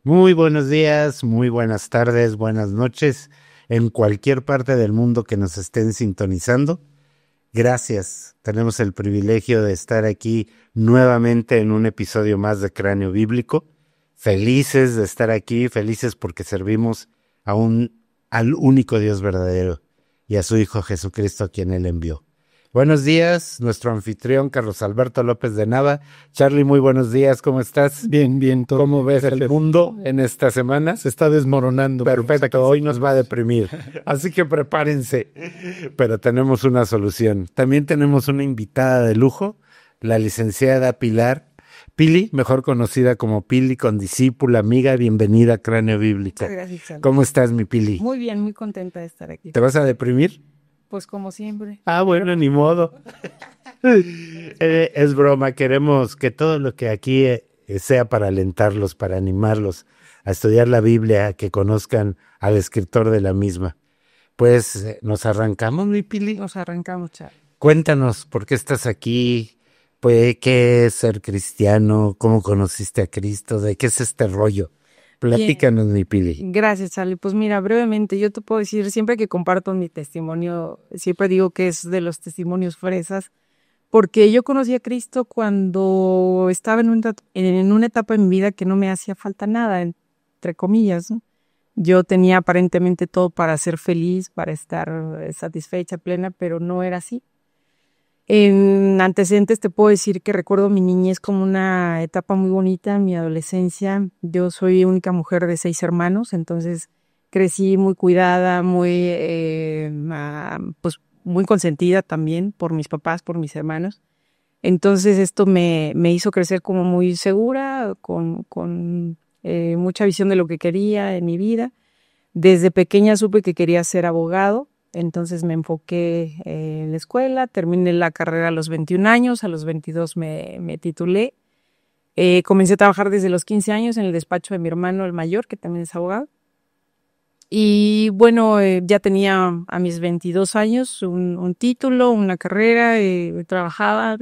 Muy buenos días, muy buenas tardes, buenas noches, en cualquier parte del mundo que nos estén sintonizando. Gracias, tenemos el privilegio de estar aquí nuevamente en un episodio más de Cráneo Bíblico. Felices de estar aquí, felices porque servimos al único Dios verdadero y a su Hijo Jesucristo a quien Él envió. Buenos días, nuestro anfitrión Carlos Alberto López de Nava. Charlie, muy buenos días, ¿cómo estás? Bien, todo. ¿Cómo ves el mundo en esta semana? Se está desmoronando. Perfecto, hoy nos va a deprimir, así que prepárense. Pero tenemos una solución. También tenemos una invitada de lujo, la licenciada Pilar Pili, mejor conocida como Pili, condiscípula, amiga. Bienvenida a Cráneo Bíblico. Muchas gracias, Sally. ¿Cómo estás, mi Pili? Muy bien, muy contenta de estar aquí. ¿Te vas a deprimir? Pues como siempre. Bueno, ni modo. Es broma, queremos que todo lo que aquí sea para alentarlos, para animarlos a estudiar la Biblia, a que conozcan al escritor de la misma. Pues nos arrancamos, mi Pili. Nos arrancamos, Charlie. Cuéntanos, ¿por qué estás aquí? Pues, ¿qué es ser cristiano? ¿Cómo conociste a Cristo? ¿De qué es este rollo? Platícanos, mi Pili. Gracias, Charlie. Pues mira, brevemente, yo te puedo decir, siempre que comparto mi testimonio, siempre digo que es de los testimonios fresas, porque yo conocí a Cristo cuando estaba en una etapa en mi vida que no me hacía falta nada, entre comillas, ¿no? Yo tenía aparentemente todo para ser feliz, para estar satisfecha, plena, pero no era así. En antecedentes te puedo decir que recuerdo mi niñez como una etapa muy bonita, mi adolescencia. Yo soy única mujer de 6 hermanos, entonces crecí muy cuidada, pues muy consentida también por mis papás, por mis hermanos. Entonces esto me hizo crecer como muy segura, con mucha visión de lo que quería en mi vida. Desde pequeña supe que quería ser abogado. Entonces me enfoqué en la escuela, terminé la carrera a los 21 años, a los 22 me titulé. Comencé a trabajar desde los 15 años en el despacho de mi hermano, el mayor, que también es abogado. Y bueno, ya tenía a mis 22 años un título, una carrera, trabajaba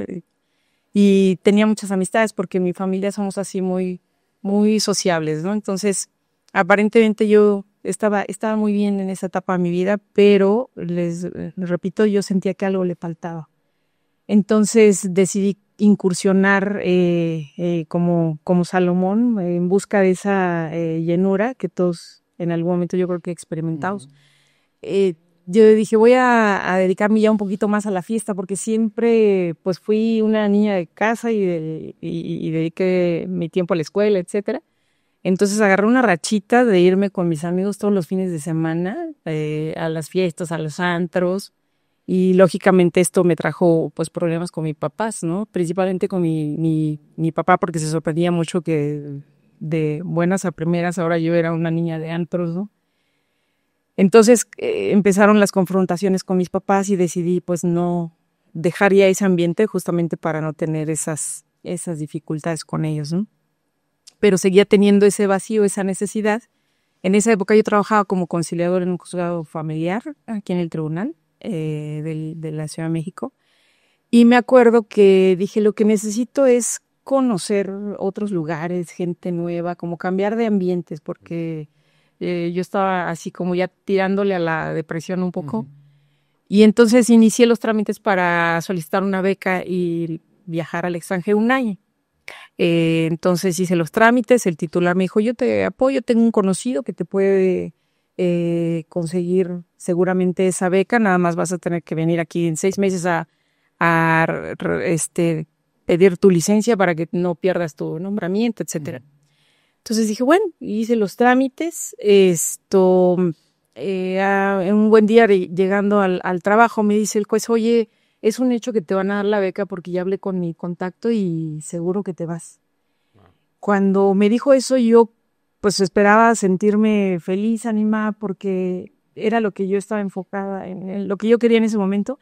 y tenía muchas amistades porque en mi familia somos así muy, muy sociables, ¿no? Entonces, aparentemente yo estaba muy bien en esa etapa de mi vida, pero les repito, yo sentía que algo le faltaba. Entonces decidí incursionar como Salomón en busca de esa llenura que todos en algún momento yo creo que experimentamos. Yo dije, voy a dedicarme ya un poquito más a la fiesta porque siempre pues fui una niña de casa y dediqué mi tiempo a la escuela, etcétera. Entonces agarré una rachita de irme con mis amigos todos los fines de semana a las fiestas, a los antros, y lógicamente esto me trajo pues problemas con mis papás, ¿no? Principalmente con mi papá porque se sorprendía mucho que de buenas a primeras ahora yo era una niña de antros, ¿no? Entonces empezaron las confrontaciones con mis papás y decidí pues no dejar ya ese ambiente justamente para no tener esas dificultades con ellos, ¿no? Pero seguía teniendo ese vacío, esa necesidad. En esa época yo trabajaba como conciliador en un juzgado familiar aquí en el tribunal de la Ciudad de México. Y me acuerdo que dije, lo que necesito es conocer otros lugares, gente nueva, como cambiar de ambientes, porque yo estaba así como ya tirándole a la depresión un poco. Y entonces inicié los trámites para solicitar una beca y viajar al extranjero un año. Entonces hice los trámites, el titular me dijo, yo te apoyo, tengo un conocido que te puede conseguir seguramente esa beca, nada más vas a tener que venir aquí en 6 meses a pedir tu licencia para que no pierdas tu nombramiento, etcétera. Entonces dije, bueno, hice los trámites, en un buen día llegando al trabajo me dice el juez, oye, es un hecho que te van a dar la beca porque ya hablé con mi contacto y seguro que te vas. Cuando me dijo eso, yo pues esperaba sentirme feliz, animada, porque era lo que yo estaba enfocada en lo que yo quería en ese momento.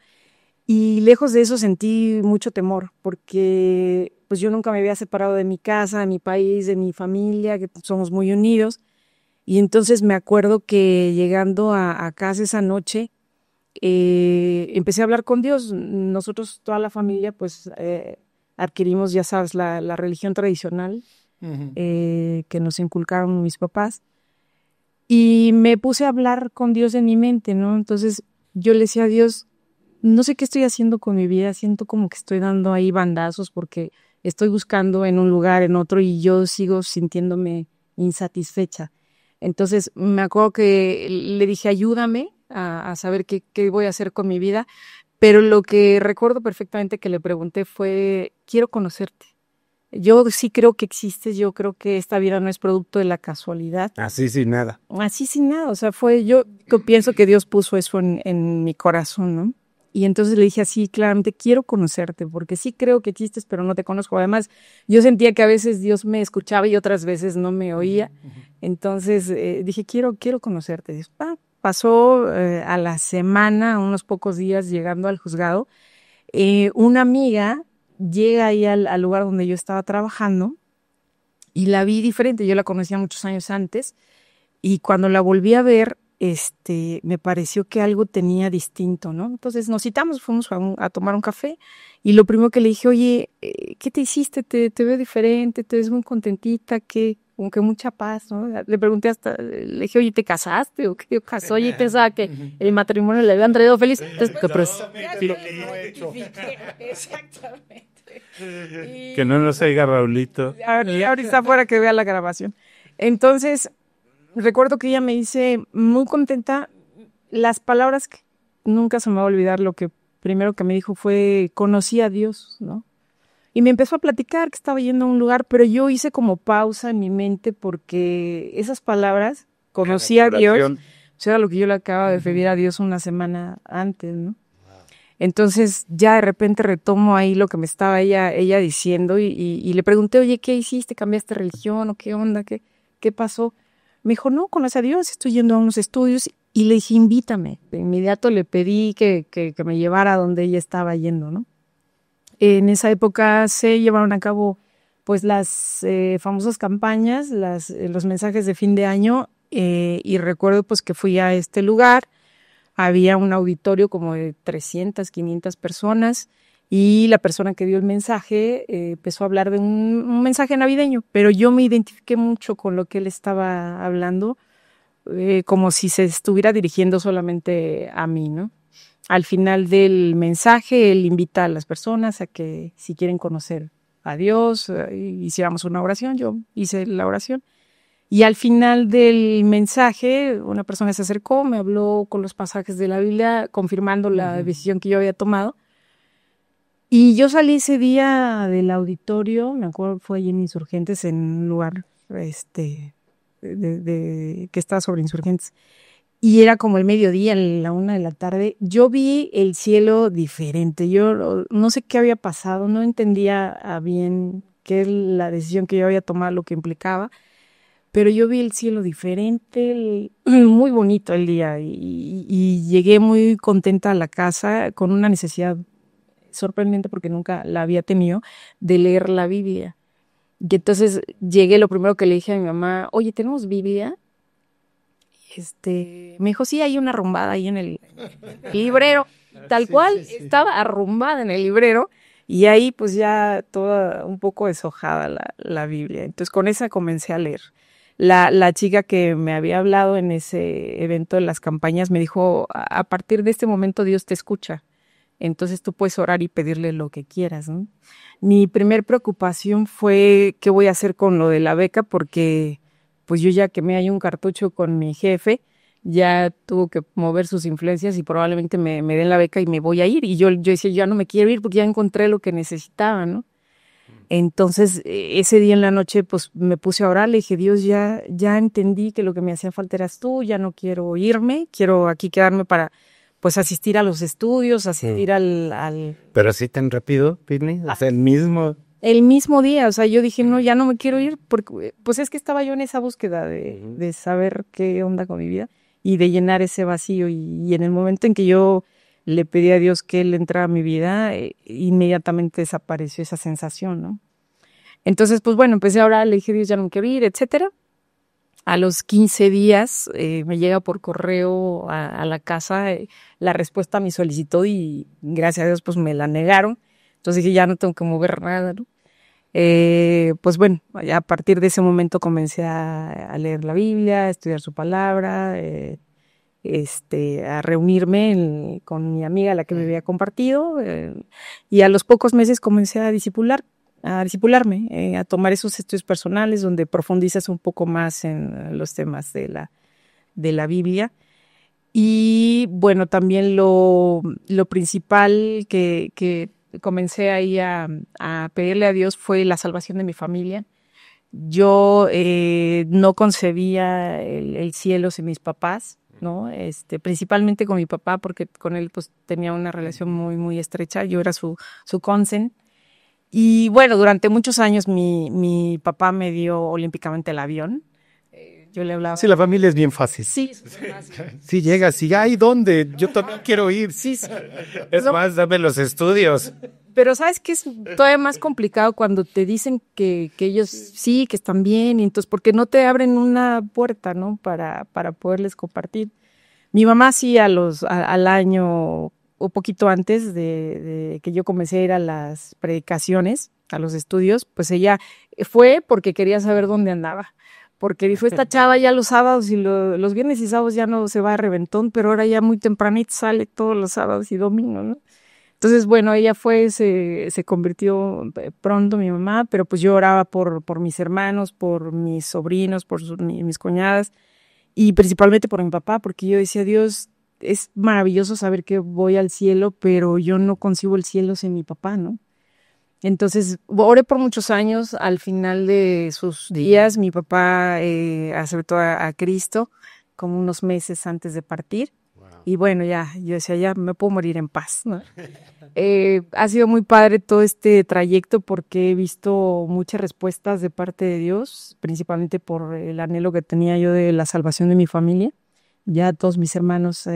Y lejos de eso sentí mucho temor, porque pues yo nunca me había separado de mi casa, de mi país, de mi familia, que somos muy unidos. Y entonces me acuerdo que llegando a casa esa noche, empecé a hablar con Dios. Nosotros, toda la familia, pues adquirimos, ya sabes, la religión tradicional. que nos inculcaron mis papás. Y me puse a hablar con Dios en mi mente, ¿no? Entonces yo le decía a Dios, no sé qué estoy haciendo con mi vida, siento como que estoy dando ahí bandazos porque estoy buscando en un lugar, en otro, y yo sigo sintiéndome insatisfecha. Entonces me acuerdo que le dije, ayúdame a saber qué voy a hacer con mi vida, pero lo que recuerdo perfectamente que le pregunté fue, quiero conocerte. Yo sí creo que existes, yo creo que esta vida no es producto de la casualidad. Así sin nada. Así sin nada, o sea, yo pienso que Dios puso eso en mi corazón, ¿no? Y entonces le dije así, claramente, quiero conocerte, porque sí creo que existes, pero no te conozco. Además, yo sentía que a veces Dios me escuchaba y otras veces no me oía. Entonces dije, quiero conocerte. Dios, pasó a la semana, unos pocos días llegando al juzgado, una amiga llega ahí al lugar donde yo estaba trabajando y la vi diferente. Yo la conocía muchos años antes y cuando la volví a ver, me pareció que algo tenía distinto, ¿no? Entonces nos citamos, fuimos a tomar un café y lo primero que le dije, oye, ¿qué te hiciste? Te veo diferente, te ves muy contentita, como que mucha paz, ¿no? Le pregunté le dije, oye, ¿te casaste o qué? Yo casó, oye, pensaba que el matrimonio le habían traído feliz. Entonces, exactamente. Que no nos oiga Raulito. Ahorita afuera que vea la grabación. Entonces, recuerdo que ella me dice, muy contenta, las palabras que nunca se me va a olvidar, lo que primero que me dijo fue, conocí a Dios, ¿no? Y me empezó a platicar que estaba yendo a un lugar, pero yo hice como pausa en mi mente porque esas palabras, conocí a Dios, o sea, lo que yo le acababa de pedir a Dios una semana antes, ¿no? Entonces ya de repente retomo ahí lo que me estaba ella diciendo y le pregunté, oye, ¿qué hiciste? ¿Cambiaste religión o qué onda? ¿Qué pasó? Me dijo, no, conoce a Dios, estoy yendo a unos estudios y le dije, invítame. De inmediato le pedí que me llevara a donde ella estaba yendo, ¿no? En esa época se llevaron a cabo pues las famosas campañas, los mensajes de fin de año y recuerdo pues que fui a este lugar, había un auditorio como de 300, 500 personas y la persona que dio el mensaje empezó a hablar de un mensaje navideño, pero yo me identifiqué mucho con lo que él estaba hablando, como si se estuviera dirigiendo solamente a mí, ¿no? Al final del mensaje, él invita a las personas a que si quieren conocer a Dios, hiciéramos una oración, yo hice la oración. Y al final del mensaje, una persona se acercó, me habló con los pasajes de la Biblia, confirmando la decisión que yo había tomado. Y yo salí ese día del auditorio, me acuerdo fue allí en Insurgentes, en un lugar que está sobre Insurgentes. Y era como el mediodía, la 1 de la tarde. Yo vi el cielo diferente. Yo no sé qué había pasado, no entendía bien qué es la decisión que yo había tomado, lo que implicaba. Pero yo vi el cielo diferente, muy bonito el día. Y llegué muy contenta a la casa con una necesidad sorprendente porque nunca la había tenido de leer la Biblia. Y entonces llegué, lo primero que le dije a mi mamá, oye, ¿tenemos Biblia? Me dijo, sí, hay una arrumbada ahí en el librero, tal cual, estaba arrumbada en el librero y ahí pues ya toda un poco deshojada la Biblia. Entonces con esa comencé a leer. La chica que me había hablado en ese evento de las campañas me dijo, a partir de este momento Dios te escucha, entonces tú puedes orar y pedirle lo que quieras, ¿no? Mi primer preocupación fue qué voy a hacer con lo de la beca porque pues yo ya quemé ahí un cartucho con mi jefe, ya tuvo que mover sus influencias y probablemente me den la beca y me voy a ir. Y yo decía, ya no me quiero ir porque ya encontré lo que necesitaba, ¿no? Entonces, ese día en la noche, pues me puse a orar, le dije, Dios, ya entendí que lo que me hacía falta eras tú, ya no quiero irme, quiero aquí quedarme para, pues, asistir a los estudios, asistir al... Pero así tan rápido, Pirni, o sea, el mismo día, o sea, yo dije, no, ya no me quiero ir, porque pues es que estaba yo en esa búsqueda de saber qué onda con mi vida y de llenar ese vacío. Y en el momento en que yo le pedí a Dios que Él entrara a mi vida, inmediatamente desapareció esa sensación, ¿no? Entonces, pues bueno, empecé a orar, le dije, Dios, ya no me quiero ir, etcétera. A los 15 días me llega por correo a la casa la respuesta a mi solicitud y gracias a Dios pues me la negaron. Entonces dije, ya no tengo que mover nada, ¿no? Pues bueno, ya a partir de ese momento comencé a leer la Biblia, a estudiar su palabra, a reunirme con mi amiga, la que me había compartido, y a los pocos meses comencé a discipularme, a tomar esos estudios personales donde profundizas un poco más en los temas de la Biblia. Y bueno, también lo principal que comencé ahí a pedirle a Dios fue la salvación de mi familia. Yo no concebía el cielo sin mis papás, ¿no? Principalmente con mi papá, porque con él pues tenía una relación muy, muy estrecha. Yo era su consent. Y bueno, durante muchos años mi papá me dio olímpicamente el avión. Yo le hablaba. Sí, la familia es bien fácil. Sí, es fácil. Sí, llegas y, ay, ¿dónde? Yo también quiero ir. Sí, sí. Es más, dame los estudios. Pero ¿sabes qué es todavía más complicado cuando te dicen que ellos sí, que están bien, y entonces porque no te abren una puerta, ¿no? Para poderles compartir. Mi mamá sí al año o poquito antes de que yo comencé a ir a las predicaciones, a los estudios, pues ella fue porque quería saber dónde andaba. Porque dijo, esta chava ya los sábados y los viernes y sábados ya no se va a reventón, pero ahora ya muy tempranito sale todos los sábados y domingos, ¿no? Entonces, bueno, ella se convirtió pronto, mi mamá, pero pues yo oraba por mis hermanos, por mis sobrinos, por mis cuñadas y principalmente por mi papá, porque yo decía, Dios, es maravilloso saber que voy al cielo, pero yo no concibo el cielo sin mi papá, ¿no? Entonces, oré por muchos años. Al final de sus días, mi papá aceptó a Cristo como unos meses antes de partir. Wow. Y bueno, yo decía, ya me puedo morir en paz, ¿no? Ha sido muy padre todo este trayecto porque he visto muchas respuestas de parte de Dios, principalmente por el anhelo que tenía yo de la salvación de mi familia. Ya todos mis hermanos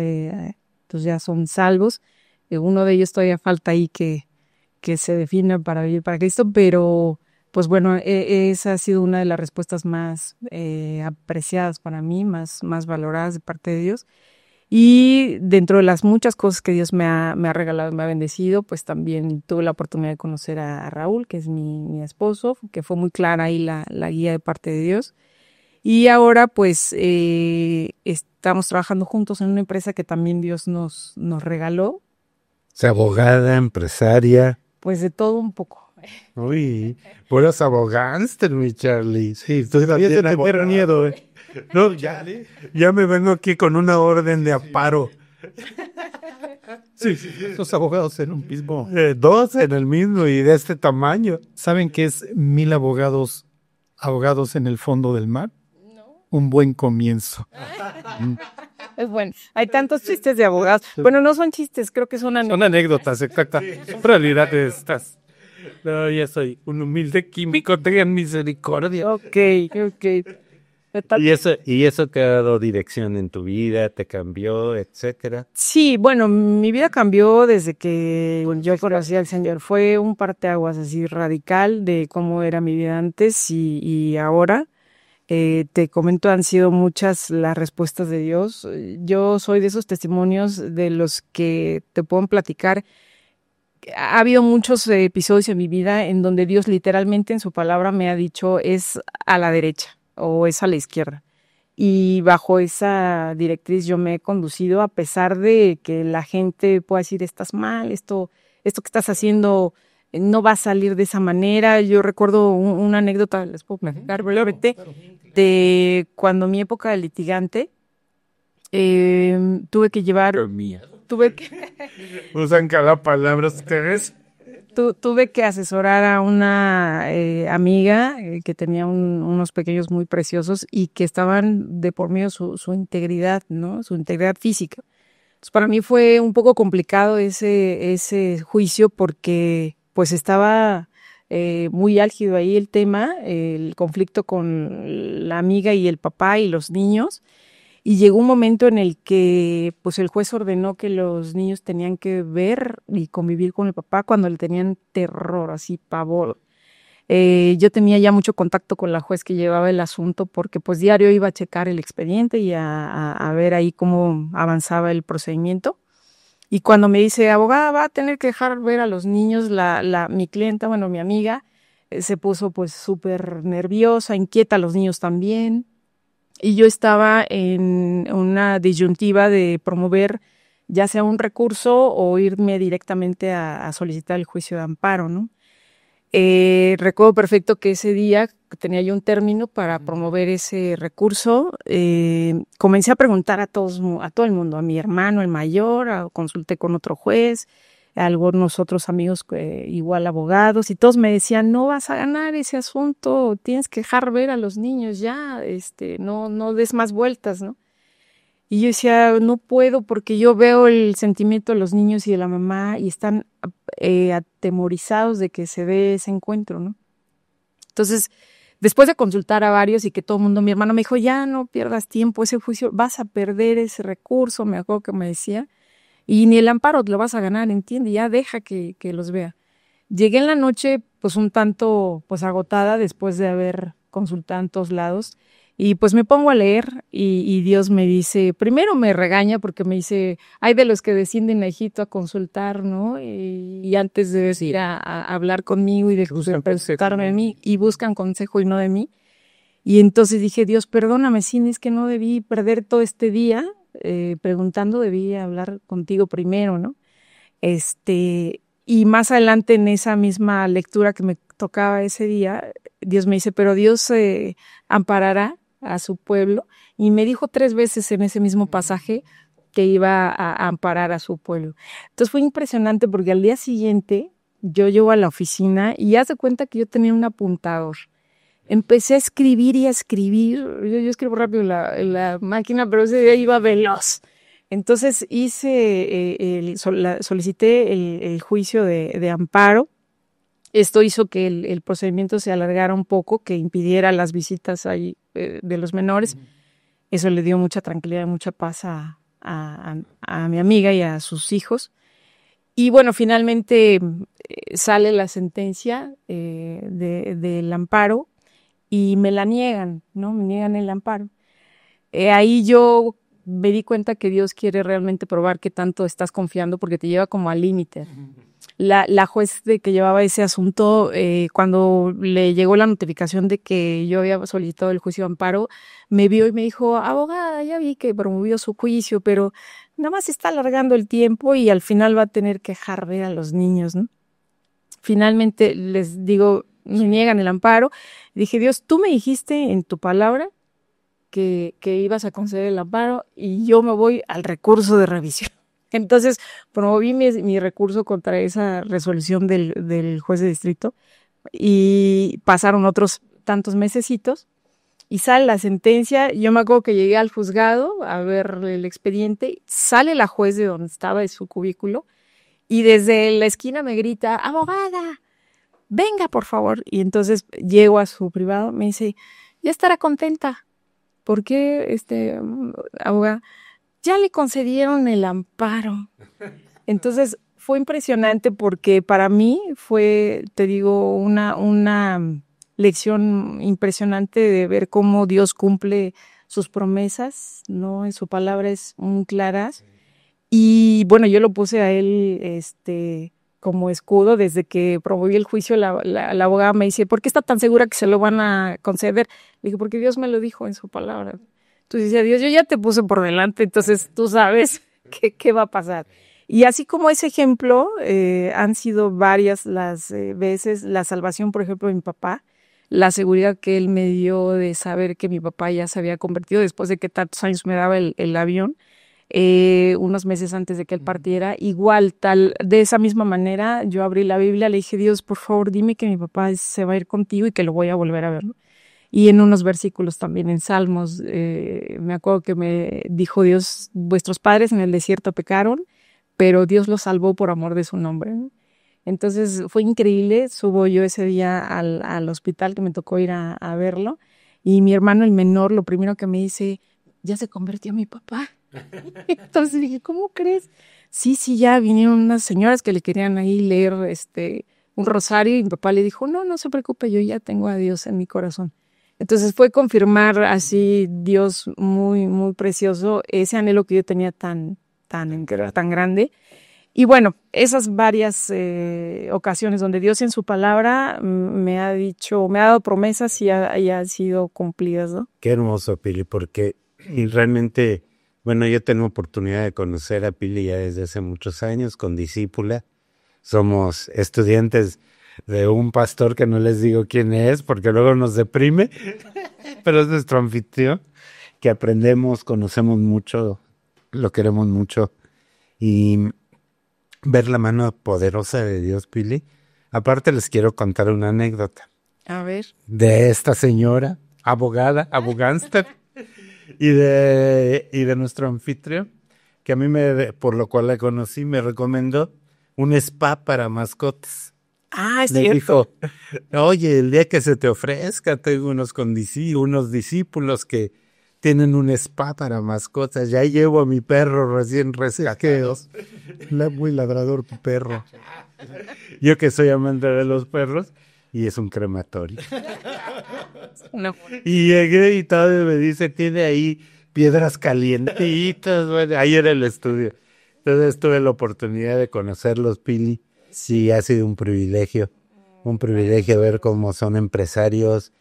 pues ya son salvos. Uno de ellos todavía falta ahí que se defina para vivir para Cristo, pero pues bueno, esa ha sido una de las respuestas más apreciadas para mí, más valoradas de parte de Dios. Y dentro de las muchas cosas que Dios me ha regalado, me ha bendecido, pues también tuve la oportunidad de conocer a Raúl, que es mi esposo, que fue muy clara ahí la guía de parte de Dios. Y ahora pues estamos trabajando juntos en una empresa que también Dios nos regaló. O sea, abogada, empresaria. Pues de todo un poco. Uy, buenos abogánster, mi Charlie. Sí, estoy también de tener miedo. No, ya me vengo aquí con una orden de amparo. Sí, esos abogados en un mismo. 2 en el mismo y de este tamaño. ¿Saben qué es 1000 abogados en el fondo del mar? No. Un buen comienzo. Es bueno. Hay tantos chistes de abogados. Bueno, no son chistes, creo que son anécdotas. Son anécdotas, exacta. En realidad estas. No, ya soy un humilde químico, tengan misericordia. Ok. ¿Y eso te ha dado dirección en tu vida? ¿Te cambió, etcétera? Sí, bueno, mi vida cambió desde que yo conocí al Señor. Fue un parteaguas así radical de cómo era mi vida antes y ahora. Te comento, han sido muchas las respuestas de Dios. Yo soy de esos testimonios de los que te puedo platicar. Ha habido muchos episodios en mi vida en donde Dios literalmente en su palabra me ha dicho es a la derecha o es a la izquierda. Y bajo esa directriz yo me he conducido a pesar de que la gente pueda decir estás mal, esto que estás haciendo no va a salir de esa manera. Yo recuerdo una anécdota, les puedo platicar brevemente, de cuando mi época de litigante tuve que llevar... Usan cada palabra ustedes. Tuve que asesorar a una amiga que tenía unos pequeños muy preciosos y que estaban de por medio su integridad, ¿no? Su integridad física. Entonces, para mí fue un poco complicado ese juicio porque pues estaba muy álgido ahí el tema, el conflicto con la amiga y el papá y los niños. Y llegó un momento en el que pues el juez ordenó que los niños tenían que ver y convivir con el papá cuando le tenían terror, así pavor. Yo tenía ya mucho contacto con la juez que llevaba el asunto porque pues diario iba a checar el expediente y a ver ahí cómo avanzaba el procedimiento. Y cuando me dice, abogada, va a tener que dejar ver a los niños, mi clienta, bueno, mi amiga, se puso pues súper nerviosa, inquieta, los niños también. Y yo estaba en una disyuntiva de promover ya sea un recurso o irme directamente a solicitar el juicio de amparo, ¿no? Recuerdo perfecto que ese día tenía yo un término para promover ese recurso. Comencé a preguntar a todo el mundo, a mi hermano, el mayor, consulté con otro juez, a algunos otros amigos igual abogados, y todos me decían, no vas a ganar ese asunto, tienes que dejar ver a los niños ya, no des más vueltas, ¿no? Y yo decía, no puedo porque yo veo el sentimiento de los niños y de la mamá y están atemorizados de que se dé ese encuentro, ¿no? Entonces, después de consultar a varios y que todo el mundo, mi hermano me dijo, ya no pierdas tiempo, ese juicio, vas a perder ese recurso, me acuerdo que me decía, y ni el amparo lo vas a ganar, ¿entiendes? Ya deja que los vea. Llegué en la noche, pues un tanto pues agotada después de haber consultado en todos lados, y pues me pongo a leer y Dios me dice, primero me regaña porque me dice, hay de los que descienden a Egipto a consultar, ¿no? Y antes de ir a hablar conmigo y de preguntarme de mí, y buscan consejo y no de mí. Y entonces dije, Dios, perdóname, sí, es que no debí perder todo este día preguntando, debí hablar contigo primero, ¿no? Y más adelante en esa misma lectura que me tocaba ese día, Dios me dice, pero Dios amparará a su pueblo, y me dijo 3 veces en ese mismo pasaje que iba a amparar a su pueblo. Entonces fue impresionante porque al día siguiente yo llego a la oficina y haz de cuenta que yo tenía un apuntador. Empecé a escribir y a escribir, yo escribo rápido en la máquina, pero ese día iba veloz. Entonces solicité el juicio de amparo. Esto hizo que el procedimiento se alargara un poco, que impidiera las visitas ahí de los menores. Eso le dio mucha tranquilidad y mucha paz a mi amiga y a sus hijos. Y bueno, finalmente sale la sentencia del amparo y me la niegan, ¿no? Me niegan el amparo. Ahí yo me di cuenta que Dios quiere realmente probar qué tanto estás confiando, porque te lleva como al límite. La juez que llevaba ese asunto, cuando le llegó la notificación de que yo había solicitado el juicio de amparo, me vio y me dijo, abogada, ya vi que promovió su juicio, pero nada más está alargando el tiempo y al final va a tener que dejar ver a los niños, ¿no? Finalmente les digo, me niegan el amparo. Dije, Dios, tú me dijiste en tu palabra que ibas a conceder el amparo y yo me voy al recurso de revisión. Entonces promoví mi recurso contra esa resolución del juez de distrito y pasaron otros tantos mesecitos y sale la sentencia. Yo me acuerdo que llegué al juzgado a ver el expediente, sale la juez de donde estaba, de su cubículo, y desde la esquina me grita, abogada, venga por favor. Y entonces llego a su privado, me dice, ya estará contenta. ¿Por qué, abogada? Ya le concedieron el amparo. Entonces fue impresionante porque para mí fue, te digo, una lección impresionante de ver cómo Dios cumple sus promesas, ¿no? En su palabra es muy claras. Y bueno, yo lo puse a él como escudo desde que promoví el juicio. La abogada me dice, ¿por qué está tan segura que se lo van a conceder? Le dije, porque Dios me lo dijo en su palabra. Entonces decía, Dios, yo ya te puse por delante, entonces tú sabes qué va a pasar. Y así como ese ejemplo, han sido varias las veces, la salvación, por ejemplo, de mi papá, la seguridad que él me dio de saber que mi papá ya se había convertido después de que tantos años me daba el avión, unos meses antes de que él partiera. Igual, de esa misma manera, yo abrí la Biblia, le dije, Dios, por favor, dime que mi papá se va a ir contigo y que lo voy a volver a ver, ¿no? Y en unos versículos también en Salmos, me acuerdo que me dijo Dios, vuestros padres en el desierto pecaron, pero Dios los salvó por amor de su nombre, ¿no? Entonces fue increíble. Subo yo ese día al hospital, que me tocó ir a verlo, y mi hermano, el menor, lo primero que me dice, ya se convirtió mi papá. Entonces dije, ¿cómo crees? Sí, ya vinieron unas señoras que le querían ahí leer un rosario, y mi papá le dijo, no se preocupe, yo ya tengo a Dios en mi corazón. Entonces fue confirmar así Dios muy, muy precioso ese anhelo que yo tenía tan grande. Y bueno, esas varias ocasiones donde Dios en su palabra me ha dicho, me ha dado promesas y han sido cumplidas, ¿no? Qué hermoso, Pili, porque y realmente, bueno, yo tengo oportunidad de conocer a Pili ya desde hace muchos años con discípula. Somos estudiantes de un pastor que no les digo quién es porque luego nos deprime, pero es nuestro anfitrión, que aprendemos, conocemos mucho, lo queremos mucho y ver la mano poderosa de Dios, Pili. Aparte les quiero contar una anécdota A ver. de esta señora, abogánster, y de nuestro anfitrión, que a mí por lo cual la conocí, me recomendó un spa para mascotas. Ah, es Me cierto. dijo, oye, el día que se te ofrezca, tengo unos discípulos que tienen un spa para mascotas. Ya llevo a mi perro recién rescaqueos. Muy ladrador tu perro. Yo que soy amante de los perros, y es un crematorio. No. Y llegué y todo me dice, tiene ahí piedras calientitas. Bueno, ahí era el estudio. Entonces tuve la oportunidad de conocerlos, Pili. Sí, ha sido un privilegio ver cómo son empresarios,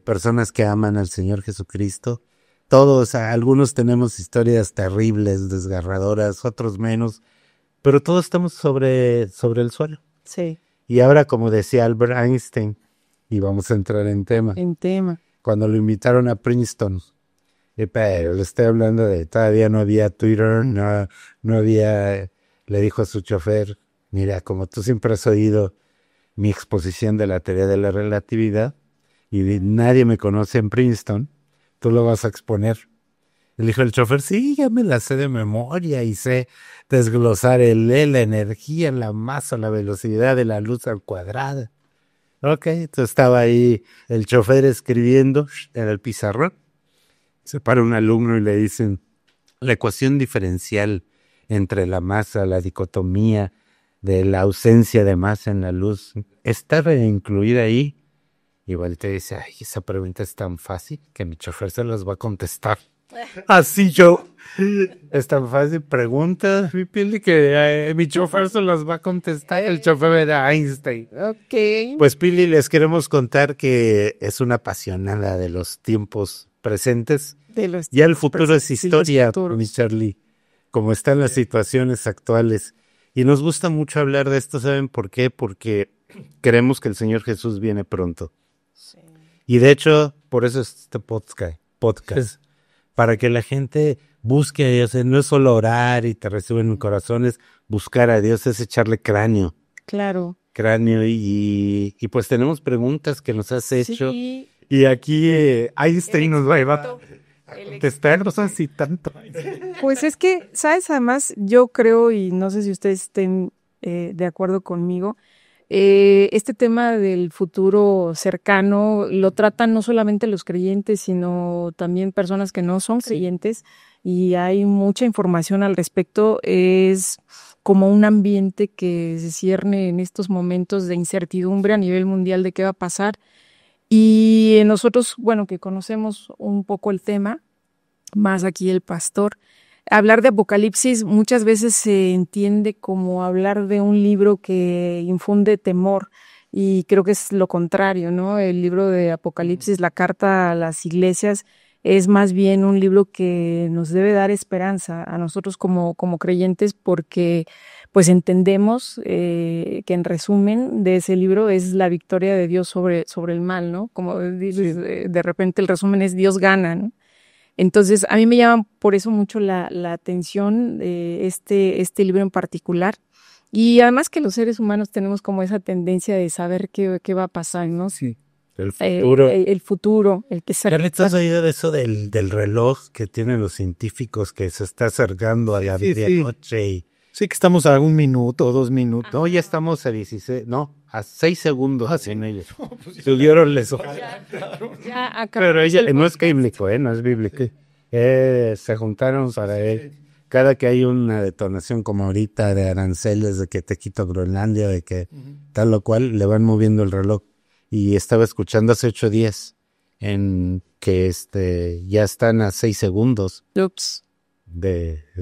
personas que aman al Señor Jesucristo. Todos, algunos tenemos historias terribles, desgarradoras, otros menos, pero todos estamos sobre el suelo. Sí. Y ahora, como decía Albert Einstein, y vamos a entrar en tema, cuando lo invitaron a Princeton, pero le estoy hablando de, todavía no había Twitter, no había, le dijo a su chofer, mira, como tú siempre has oído mi exposición de la teoría de la relatividad y nadie me conoce en Princeton, tú lo vas a exponer. Le dijo el chofer, sí, ya me la sé de memoria y sé desglosar el E, la energía, la masa, la velocidad de la luz al cuadrado. Ok, entonces estaba ahí el chofer escribiendo en el pizarrón. Se para un alumno y le dicen, la ecuación diferencial entre la masa, la dicotomía de la ausencia de masa en la luz, ¿está incluida ahí? Igual te dice, ay, esa pregunta es tan fácil que mi chofer se las va a contestar. Así yo. Es tan fácil, pregunta, Pili, que mi chofer se las va a contestar. El chofer era Einstein. Ok. Pues Pili, les queremos contar que es una apasionada de los tiempos presentes. Ya el futuro es historia, mi Charlie, como están las situaciones actuales. Y nos gusta mucho hablar de esto, ¿saben por qué? Porque creemos que el Señor Jesús viene pronto. Sí. Y de hecho, por eso es este podcast, para que la gente busque a Dios. No es solo orar y te reciben en corazones, buscar a Dios es echarle cráneo. Claro. Cráneo y pues tenemos preguntas que nos has hecho. Sí. Y aquí Einstein nos va a contestar, no sé si tanto. Pues es que, ¿sabes? Además, yo creo, y no sé si ustedes estén de acuerdo conmigo, este tema del futuro cercano lo tratan no solamente los creyentes, sino también personas que no son creyentes, y hay mucha información al respecto. Es como un ambiente que se cierne en estos momentos de incertidumbre a nivel mundial de qué va a pasar. Y nosotros, bueno, que conocemos un poco el tema, más aquí el pastor, hablar de Apocalipsis muchas veces se entiende como hablar de un libro que infunde temor, y creo que es lo contrario, ¿no? El libro de Apocalipsis, la carta a las iglesias, es más bien un libro que nos debe dar esperanza a nosotros como creyentes, porque pues entendemos que en resumen de ese libro es la victoria de Dios sobre el mal, ¿no? Como de repente el resumen es Dios gana, ¿no? Entonces, a mí me llama por eso mucho la atención este libro en particular. Y además que los seres humanos tenemos como esa tendencia de saber qué va a pasar, ¿no? Sí. El futuro. El futuro, el que se... ¿Ya le estás oído de eso del reloj que tienen los científicos que se está acercando a la medianoche? Sí. Sí, que estamos a 1 minuto, 2 minutos. No, ya estamos a 16, no, a 6 segundos en ellos. Subieron eso. Pero ella, no es bíblico, no es bíblico. Se juntaron para cada que hay una detonación como ahorita de aranceles, de que te quito Groenlandia, de que tal o cual, le van moviendo el reloj. Y estaba escuchando hace 8 días en que ya están a 6 segundos. Ups.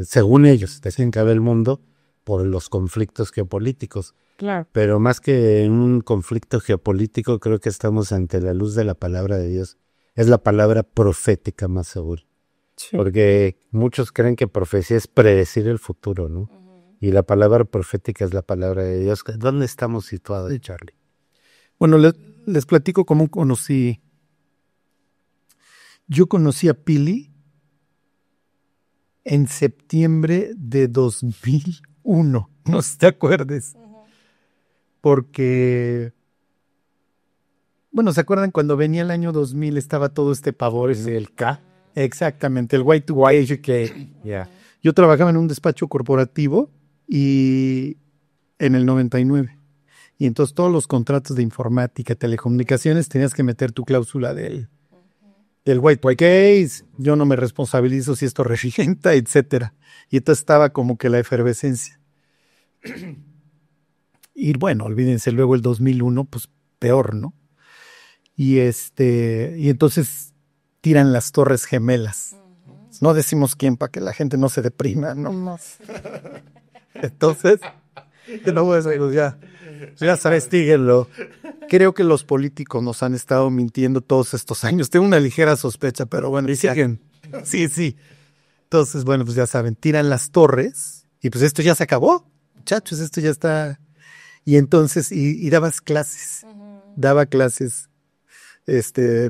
Según ellos, de que acabe el mundo, por los conflictos geopolíticos. Claro. Pero más que un conflicto geopolítico, creo que estamos ante la luz de la palabra de Dios. Es la palabra profética más segura. Sí. Porque muchos creen que profecía es predecir el futuro, ¿no? Y la palabra profética es la palabra de Dios. ¿Dónde estamos situados, Charlie? Bueno, les platico cómo conocí. Yo conocí a Pili en septiembre de 2001. No sé si te acuerdes. Porque, bueno, ¿se acuerdan cuando venía el año 2000 estaba todo este pavor, el K? Exactamente, el Y2K. Ya. Yo trabajaba en un despacho corporativo y en el 99. Y entonces todos los contratos de informática, telecomunicaciones, tenías que meter tu cláusula del Y2K. Yo no me responsabilizo si esto regenta, etcétera. Y entonces estaba como que la efervescencia. Y bueno, olvídense, luego el 2001, pues peor, ¿no? Y entonces tiran las Torres Gemelas. No decimos quién para que la gente no se deprima, ¿no? Entonces, no voy a decir, ya sabes, díganlo. Creo que los políticos nos han estado mintiendo todos estos años. Tengo una ligera sospecha, pero bueno. Y siguen. Sí. Entonces, bueno, pues ya saben, tiran las torres y pues esto ya se acabó, muchachos, esto ya está. Y entonces, y dabas clases, daba clases,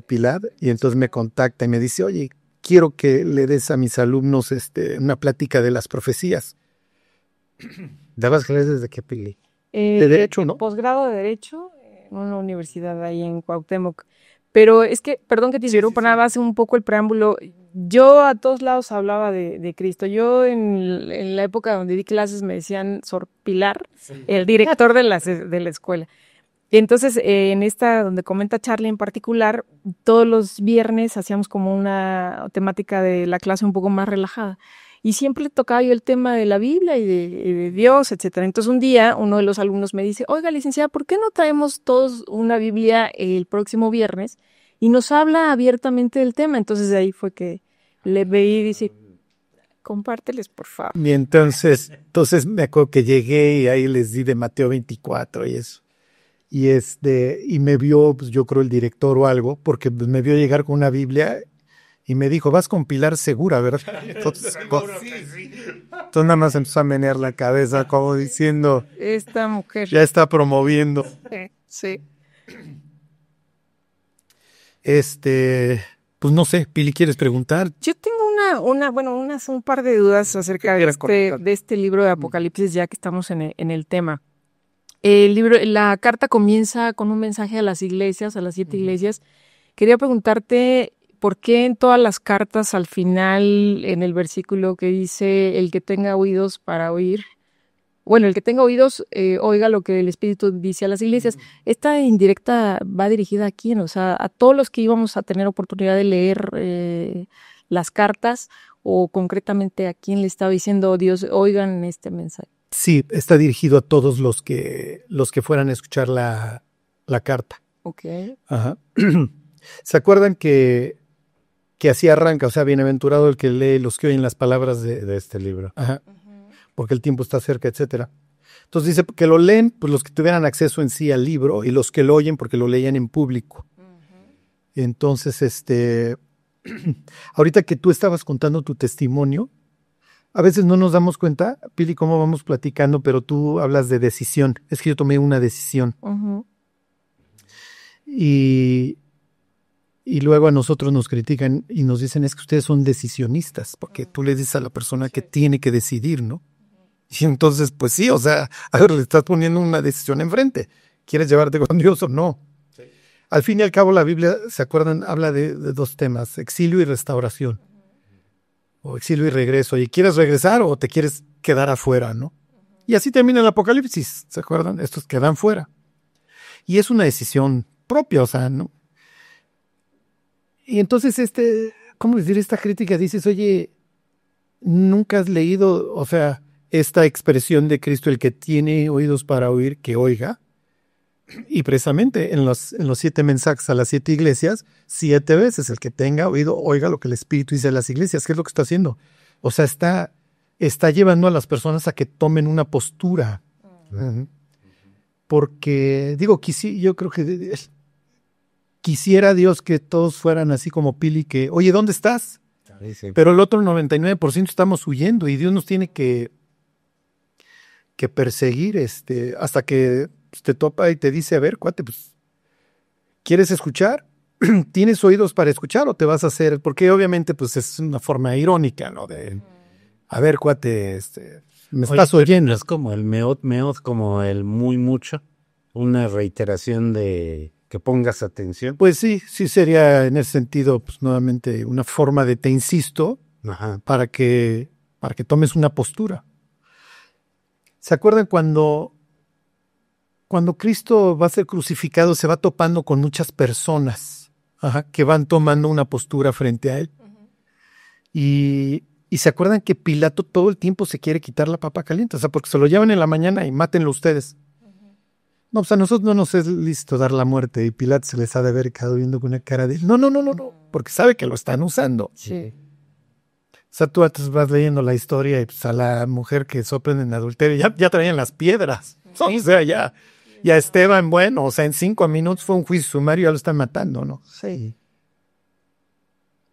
Pilar, y entonces me contacta y me dice, oye, quiero que le des a mis alumnos una plática de las profecías. ¿Dabas clases de qué, Pili? De Derecho, ¿no? Posgrado de Derecho en una universidad ahí en Cuauhtémoc. Pero es que, perdón que te interrumpa, nada más un poco el preámbulo. Yo a todos lados hablaba de Cristo. Yo en la época donde di clases me decían Sor Pilar, el director de la escuela. Y entonces en esta donde comenta Charlie en particular, todos los viernes hacíamos como una temática de la clase un poco más relajada. Y siempre tocaba yo el tema de la Biblia y de Dios, etcétera. Entonces un día uno de los alumnos me dice, oiga, licenciada, ¿por qué no traemos todos una Biblia el próximo viernes? Y nos habla abiertamente del tema. Entonces de ahí fue que le veí y dice, compárteles, por favor. Y entonces me acuerdo que llegué y ahí les di de Mateo 24 y eso. Y me vio, pues yo creo el director o algo, porque pues, me vio llegar con una Biblia y me dijo, vas con Pilar Segura, ¿verdad? Entonces nada más empezó a menear la cabeza como diciendo, Esta mujer. ya está promoviendo. Sí. Pues no sé, Pili, ¿quieres preguntar? Yo tengo un par de dudas acerca de este libro de Apocalipsis, ya que estamos en el tema. La carta comienza con un mensaje a las iglesias, a las 7 iglesias. Quería preguntarte, ¿por qué en todas las cartas al final, en el versículo que dice, el que tenga oídos para oír, bueno, el que tenga oídos, oiga lo que el Espíritu dice a las iglesias? Esta indirecta va dirigida a quién, o sea, a todos los que íbamos a tener oportunidad de leer las cartas, o concretamente a quién le estaba diciendo Dios, oigan este mensaje. Sí, está dirigido a todos los que fueran a escuchar la carta. Ok. Ajá. ¿Se acuerdan que así arranca? O sea, bienaventurado el que lee, los que oyen las palabras de este libro. Ajá. Porque el tiempo está cerca, etcétera. Entonces dice que lo leen, pues los que tuvieran acceso en sí al libro, y los que lo oyen porque lo leían en público. Entonces, ahorita que tú estabas contando tu testimonio, a veces no nos damos cuenta, Pili, cómo vamos platicando, pero tú hablas de decisión. Es que yo tomé una decisión. Y luego a nosotros nos critican y nos dicen, es que ustedes son decisionistas, porque tú le dices a la persona que tiene que decidir, ¿no? Y entonces, pues sí, o sea, a ver, le estás poniendo una decisión enfrente. ¿Quieres llevarte con Dios o no? Sí. Al fin y al cabo, la Biblia, ¿se acuerdan? Habla de 2 temas, exilio y restauración. O exilio y regreso. ¿Y quieres regresar o te quieres quedar afuera, no? Y así termina el Apocalipsis, ¿se acuerdan? Estos quedan fuera. Y es una decisión propia, o sea, ¿no? Y entonces ¿cómo decir? Esta crítica dices, oye, nunca has leído, o sea, esta expresión de Cristo, el que tiene oídos para oír, que oiga. Y precisamente en los 7 mensajes a las 7 iglesias, 7 veces el que tenga oído, oiga lo que el Espíritu dice a las iglesias. ¿Qué es lo que está haciendo? O sea, está está llevando a las personas a que tomen una postura. Uh-huh. Porque, digo, yo creo que quisiera Dios que todos fueran así como Pili, que, oye, ¿dónde estás? Sí. Pero el otro 99% estamos huyendo y Dios nos tiene que perseguir hasta que te topa y te dice, a ver, cuate, pues, ¿quieres escuchar? ¿Tienes oídos para escuchar o te vas a hacer? Porque obviamente pues es una forma irónica, ¿no? De, a ver, cuate, me estás oyendo. Es como el meot, como el muy mucho, una reiteración de que pongas atención. Pues sí sería en ese sentido, pues nuevamente una forma de te insisto. Ajá. para que tomes una postura. ¿Se acuerdan cuando Cristo va a ser crucificado, se va topando con muchas personas? Ajá, que van tomando una postura frente a él. Uh-huh. Y se acuerdan que Pilato todo el tiempo se quiere quitar la papa caliente, o sea, porque se lo llevan en la mañana y mátenlo ustedes. Uh-huh. No, pues a nosotros no nos es listo dar la muerte, y Pilato se les ha de haber quedado viendo con una cara de no, porque sabe que lo están usando. Sí. O sea, tú vas leyendo la historia y pues a la mujer que sorprende en adulterio ya traían las piedras. Sí. O sea, ya Esteban, bueno, o sea, en 5 minutos fue un juicio sumario, ya lo están matando, ¿no? Sí.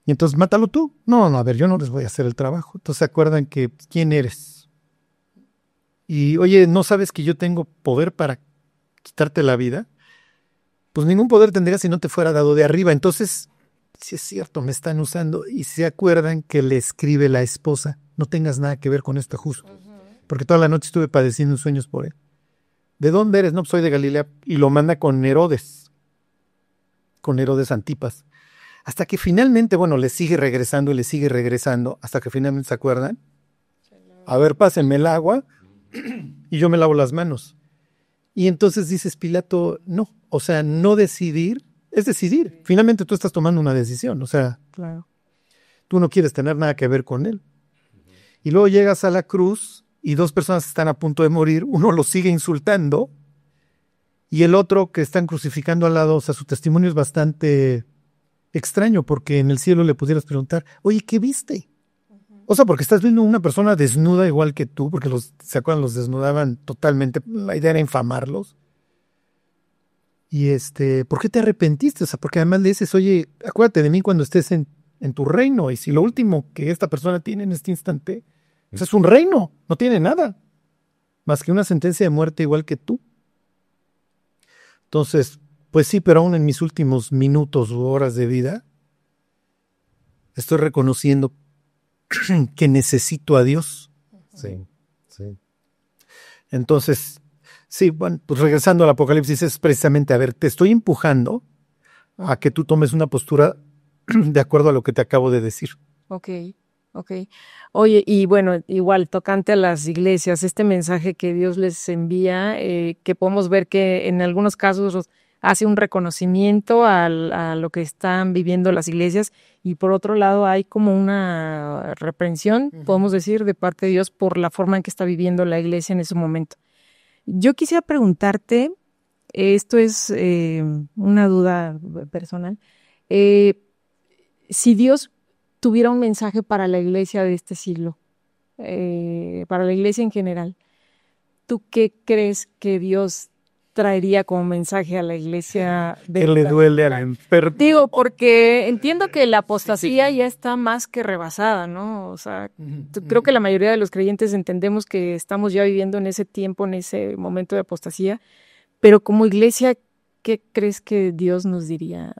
Y entonces, mátalo tú. No, a ver, yo no les voy a hacer el trabajo. Entonces, ¿se acuerdan que quién eres? Y, oye, ¿no sabes que yo tengo poder para quitarte la vida? Pues ningún poder tendría si no te fuera dado de arriba. Entonces, sí es cierto, me están usando. Y se acuerdan que le escribe la esposa, no tengas nada que ver con este justo. Uh-huh. Porque toda la noche estuve padeciendo sueños por él. ¿De dónde eres? No, pues soy de Galilea. Y lo manda con Herodes Antipas. Hasta que finalmente, bueno, le sigue regresando, hasta que finalmente se acuerdan. A ver, pásenme el agua y yo me lavo las manos. Y entonces dices, Pilato, no. O sea, no decidir es decidir. Sí. Finalmente tú estás tomando una decisión. O sea, claro. Tú no quieres tener nada que ver con él. Uh-huh. Y luego llegas a la cruz y 2 personas están a punto de morir, uno lo sigue insultando y el otro que están crucificando al lado, o sea, su testimonio es bastante extraño porque en el cielo le pudieras preguntar, oye, ¿qué viste? Uh-huh. O sea, porque estás viendo una persona desnuda igual que tú, porque ¿se acuerdan? Los desnudaban totalmente, la idea era infamarlos. Y ¿por qué te arrepentiste? O sea, porque además le dices, oye, acuérdate de mí cuando estés en tu reino, y si lo último que esta persona tiene en este instante pues es un reino, no tiene nada más que una sentencia de muerte igual que tú. Entonces, pues sí, pero aún en mis últimos minutos u horas de vida, estoy reconociendo que necesito a Dios. Sí. Entonces, sí, bueno, pues regresando al Apocalipsis es precisamente, a ver, te estoy empujando a que tú tomes una postura de acuerdo a lo que te acabo de decir. Ok. Oye, y bueno, igual, tocante a las iglesias, este mensaje que Dios les envía, que podemos ver que en algunos casos hace un reconocimiento a lo que están viviendo las iglesias, y por otro lado hay como una reprensión, uh-huh, podemos decir, de parte de Dios por la forma en que está viviendo la iglesia en ese momento. Yo quisiera preguntarte, esto es una duda personal, si Dios tuviera un mensaje para la iglesia de este siglo, para la iglesia en general, ¿tú qué crees que Dios traería como mensaje a la iglesia? ¿Qué le duele a la enferma? Digo, porque entiendo que la apostasía ya está más que rebasada, ¿no? O sea, creo que la mayoría de los creyentes entendemos que estamos ya viviendo en ese tiempo, en ese momento de apostasía, pero como iglesia, ¿qué crees que Dios nos diría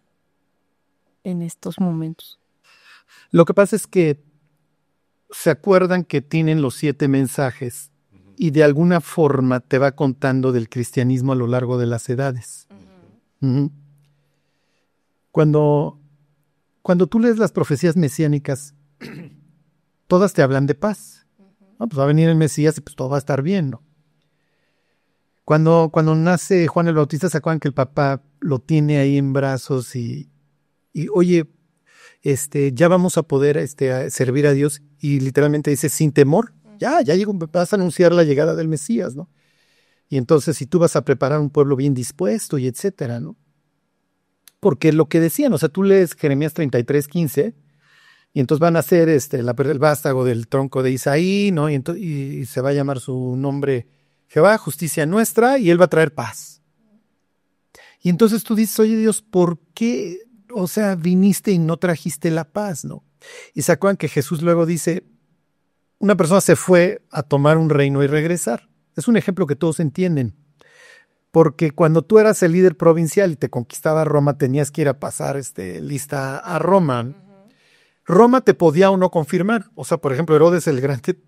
en estos momentos? Lo que pasa es que se acuerdan que tienen los 7 mensajes y de alguna forma te va contando del cristianismo a lo largo de las edades. Uh-huh. Cuando tú lees las profecías mesiánicas, todas te hablan de paz. No, pues va a venir el Mesías y pues todo va a estar bien, ¿no? Cuando nace Juan el Bautista, se acuerdan que el papá lo tiene ahí en brazos y oye, ya vamos a poder a servir a Dios, y literalmente dice sin temor, ya llegó, vas a anunciar la llegada del Mesías, ¿no? Y entonces si tú vas a preparar un pueblo bien dispuesto y etcétera, ¿no? Porque lo que decían, o sea, tú lees Jeremías 33:15 Y entonces van a ser el vástago del tronco de Isaí, ¿no? Y se va a llamar su nombre Jehová, justicia nuestra, y él va a traer paz. Y entonces tú dices, oye Dios, ¿por qué? O sea, viniste y no trajiste la paz, ¿no? Y se acuerdan que Jesús luego dice, una persona se fue a tomar un reino y regresar. Es un ejemplo que todos entienden. Porque cuando tú eras el líder provincial y te conquistaba Roma, tenías que ir a pasar lista a Roma. Roma te podía o no confirmar. O sea, por ejemplo, Herodes el Grande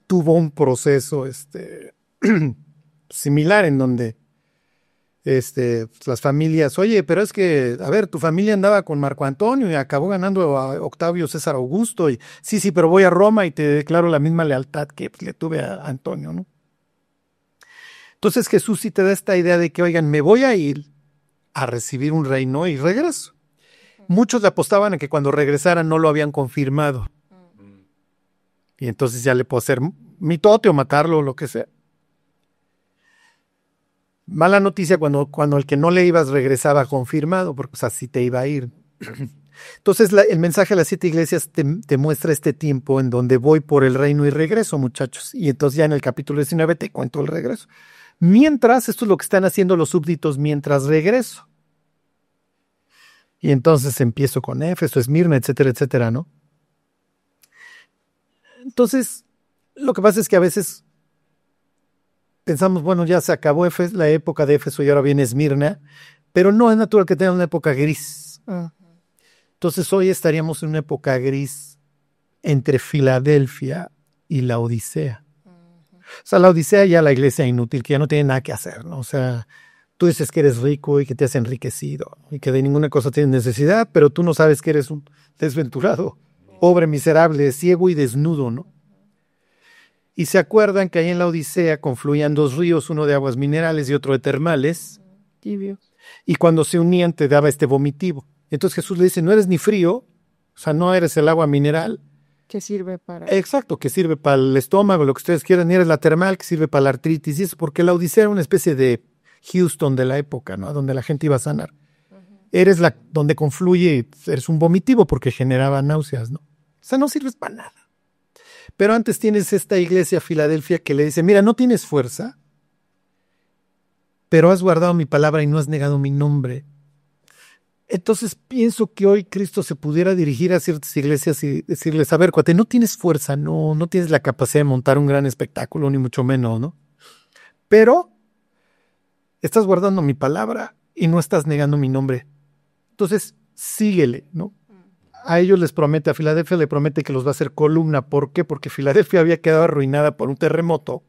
tuvo un proceso similar en donde las familias, oye, pero es que, a ver, tu familia andaba con Marco Antonio y acabó ganando a Octavio César Augusto, y sí, pero voy a Roma y te declaro la misma lealtad que le tuve a Antonio, ¿no? Entonces Jesús sí te da esta idea de que, oigan, me voy a ir a recibir un reino y regreso. Muchos le apostaban a que cuando regresaran no lo habían confirmado. Y entonces ya le puedo hacer mitote o matarlo o lo que sea. Mala noticia cuando el que no le ibas regresaba confirmado, porque pues, así te iba a ir. Entonces el mensaje a las 7 iglesias te muestra este tiempo en donde voy por el reino y regreso, muchachos. Y entonces ya en el capítulo 19 te cuento el regreso. Mientras, esto es lo que están haciendo los súbditos mientras regreso. Y entonces empiezo con Éfeso, Esmirna, etcétera, etcétera, ¿no? Entonces, lo que pasa es que a veces pensamos, bueno, ya se acabó la época de Éfeso y ahora viene Esmirna, pero no es natural que tenga una época gris. Entonces hoy estaríamos en una época gris entre Filadelfia y la Odisea. O sea, la Odisea ya la iglesia inútil, que ya no tiene nada que hacer, ¿no? O sea, tú dices que eres rico y que te has enriquecido y que de ninguna cosa tienes necesidad, pero tú no sabes que eres un desventurado, pobre, miserable, ciego y desnudo, ¿no? Y se acuerdan que ahí en la Odisea confluían 2 ríos, uno de aguas minerales y otro de termales. Tibio. Y cuando se unían te daba vomitivo. Entonces Jesús le dice, no eres ni frío, o sea, no eres el agua mineral. Que sirve para... Exacto, que sirve para el estómago, lo que ustedes quieran, ni eres la termal, que sirve para la artritis y eso, porque la Odisea era una especie de Houston de la época, ¿no? Donde la gente iba a sanar. Eres donde confluye, eres un vomitivo porque generaba náuseas, ¿no? O sea, no sirves para nada. Pero antes tienes esta iglesia Filadelfia que le dice, mira, no tienes fuerza, pero has guardado mi palabra y no has negado mi nombre. Entonces pienso que hoy Cristo se pudiera dirigir a ciertas iglesias y decirles, a ver, cuate, no tienes fuerza, no tienes la capacidad de montar un gran espectáculo, ni mucho menos, ¿no? Pero estás guardando mi palabra y no estás negando mi nombre. Entonces, síguele, ¿no? A ellos les promete, a Filadelfia le promete que los va a hacer columna. ¿Por qué? Porque Filadelfia había quedado arruinada por un terremoto.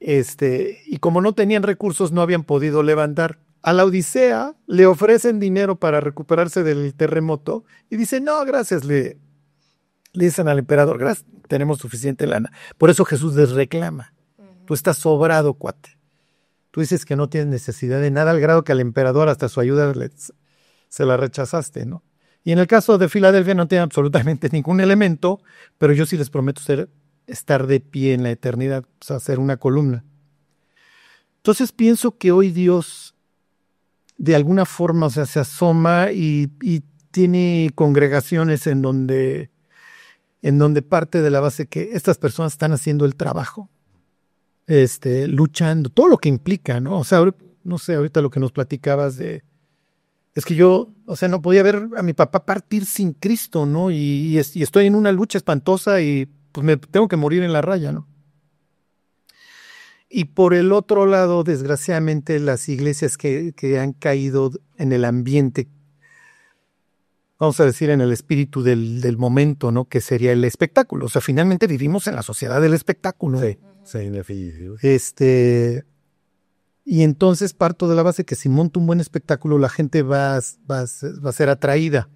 Y como no tenían recursos, no habían podido levantar. A la Odisea le ofrecen dinero para recuperarse del terremoto y dice, no, gracias, le dicen al emperador, gracias, tenemos suficiente lana. Por eso Jesús les reclama. Tú estás sobrado, cuate. Tú dices que no tienes necesidad de nada, al grado que al emperador hasta su ayuda se la rechazaste, ¿no? Y en el caso de Filadelfia no tiene absolutamente ningún elemento, pero yo sí les prometo estar de pie en la eternidad, o sea, ser una columna. Entonces pienso que hoy Dios de alguna forma, o sea, se asoma y tiene congregaciones en donde parte de la base que estas personas están haciendo el trabajo, luchando, todo lo que implica, ¿no? O sea, no sé, ahorita lo que nos platicabas es que yo, o sea, no podía ver a mi papá partir sin Cristo, ¿no? Y estoy en una lucha espantosa y pues me tengo que morir en la raya, ¿no? Y por el otro lado, desgraciadamente, las iglesias que han caído en el ambiente, vamos a decir, en el espíritu del momento, ¿no? Que sería el espectáculo. O sea, finalmente vivimos en la sociedad del espectáculo. Sí, definitivo. Y entonces parto de la base que si monto un buen espectáculo, la gente va a ser atraída.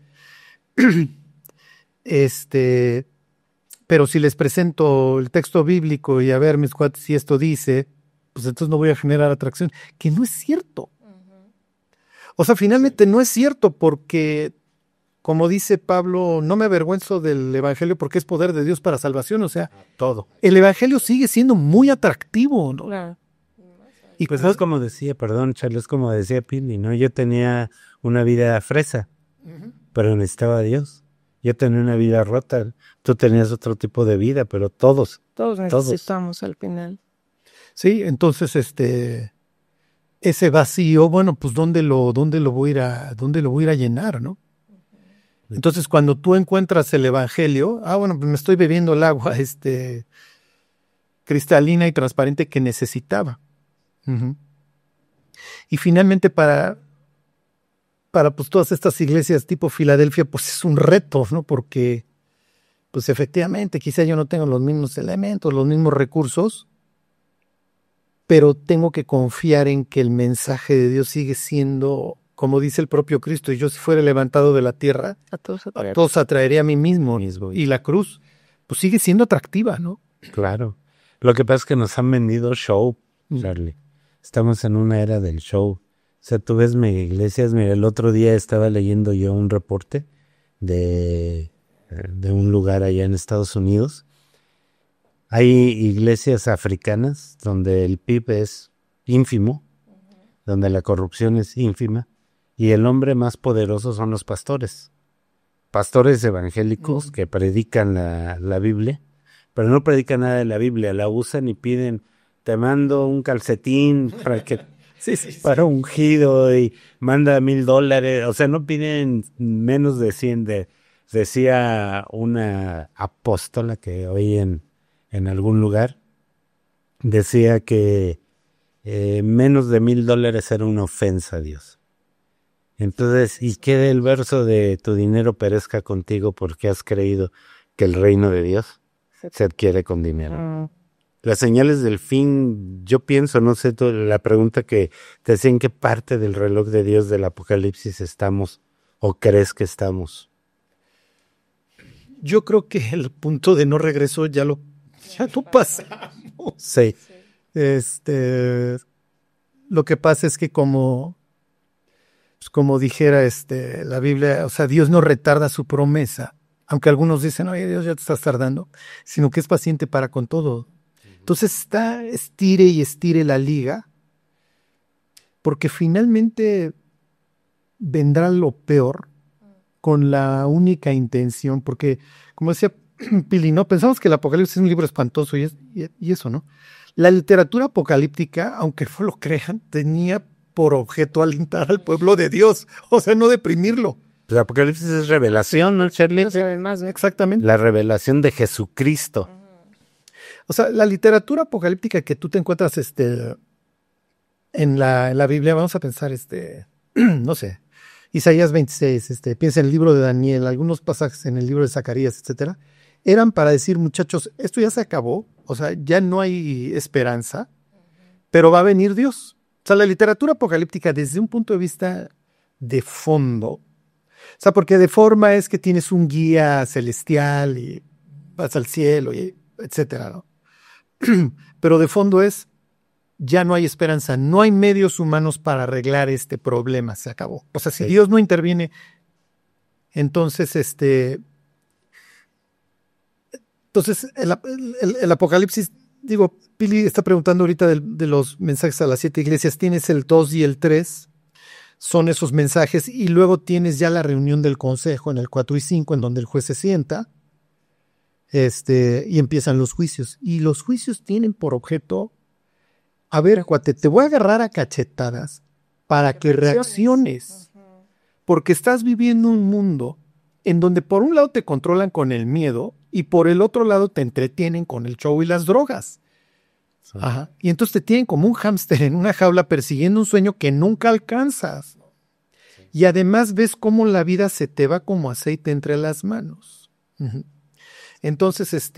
Pero si les presento el texto bíblico y a ver, mis cuates, si esto dice, pues entonces no voy a generar atracción. Que no es cierto. O sea, finalmente no es cierto porque, como dice Pablo, no me avergüenzo del evangelio porque es poder de Dios para salvación. O sea, todo. El evangelio sigue siendo muy atractivo, ¿no? Claro. Y pues es como decía, perdón, Charlo, es como decía Pili, ¿no? Yo tenía una vida fresa, pero necesitaba a Dios. Yo tenía una vida rota, tú tenías otro tipo de vida, pero todos. Todos necesitamos al final. Sí, entonces ese vacío, bueno, pues dónde lo voy a ir a llenar, ¿no? Entonces cuando tú encuentras el evangelio, bueno, pues me estoy bebiendo el agua cristalina y transparente que necesitaba. Uh-huh. Y finalmente para pues todas estas iglesias tipo Filadelfia, pues es un reto, ¿no? Porque pues efectivamente quizá yo no tengo los mismos elementos, los mismos recursos, pero tengo que confiar en que el mensaje de Dios sigue siendo, como dice el propio Cristo, y yo si fuera levantado de la tierra, a todos atraería a mí mismo. Y la cruz, pues sigue siendo atractiva, ¿no? Claro. Lo que pasa es que nos han vendido show, Charlie. Estamos en una era del show. O sea, tú ves mega iglesias. Mira, el otro día estaba leyendo yo un reporte de un lugar allá en Estados Unidos. Hay iglesias africanas donde el PIB es ínfimo, donde la corrupción es ínfima, y el hombre más poderoso son los pastores. Pastores evangélicos que predican la Biblia, pero no predican nada de la Biblia, la usan y piden, te mando un calcetín para que para ungido y manda $1,000, o sea, no piden menos de 100. Decía una apóstola que oí en algún lugar, decía que menos de $1,000 era una ofensa a Dios. Entonces, ¿y qué del verso de tu dinero perezca contigo porque has creído que el reino de Dios se adquiere con dinero? Las señales del fin, yo pienso, no sé, la pregunta que te hacía, ¿en qué parte del reloj de Dios del Apocalipsis estamos o crees que estamos? Yo creo que el punto de no regreso ya lo pasamos. Sí. Lo que pasa es que como dijera la Biblia, o sea, Dios no retarda su promesa, aunque algunos dicen, oye, Dios ya te estás tardando, sino que es paciente para con todo. Entonces estire y estire la liga, porque finalmente vendrá lo peor con la única intención, porque como decía Pili, ¿no? Pensamos que el Apocalipsis es un libro espantoso y eso, ¿no? La literatura apocalíptica, aunque no lo crean, tenía por objeto alentar al pueblo de Dios, o sea, no deprimirlo. El Apocalipsis es revelación, ¿no, Charlie? Exactamente. La revelación de Jesucristo. O sea, la literatura apocalíptica que tú te encuentras en la Biblia, vamos a pensar, no sé, Isaías 26, piensa en el libro de Daniel, algunos pasajes en el libro de Zacarías, etcétera, eran para decir, muchachos, esto ya se acabó, o sea, ya no hay esperanza, pero va a venir Dios. O sea, la literatura apocalíptica desde un punto de vista de fondo, o sea, porque de forma es que tienes un guía celestial y vas al cielo, y etcétera, ¿no? Pero de fondo es, ya no hay esperanza, no hay medios humanos para arreglar este problema, se acabó. O sea, si Dios no interviene, entonces el Apocalipsis, digo, Pili está preguntando ahorita de los mensajes a las 7 iglesias, tienes el 2 y el 3, son esos mensajes, y luego tienes ya la reunión del consejo en el 4 y 5, en donde el juez se sienta, y empiezan los juicios. Y los juicios tienen por objeto, a ver, cuate, te voy a agarrar a cachetadas para que reacciones. Porque estás viviendo un mundo en donde por un lado te controlan con el miedo y por el otro lado te entretienen con el show y las drogas. Sí. Ajá. Y entonces te tienen como un hámster en una jaula persiguiendo un sueño que nunca alcanzas. Sí. Y además ves cómo la vida se te va como aceite entre las manos. Uh-huh. Entonces,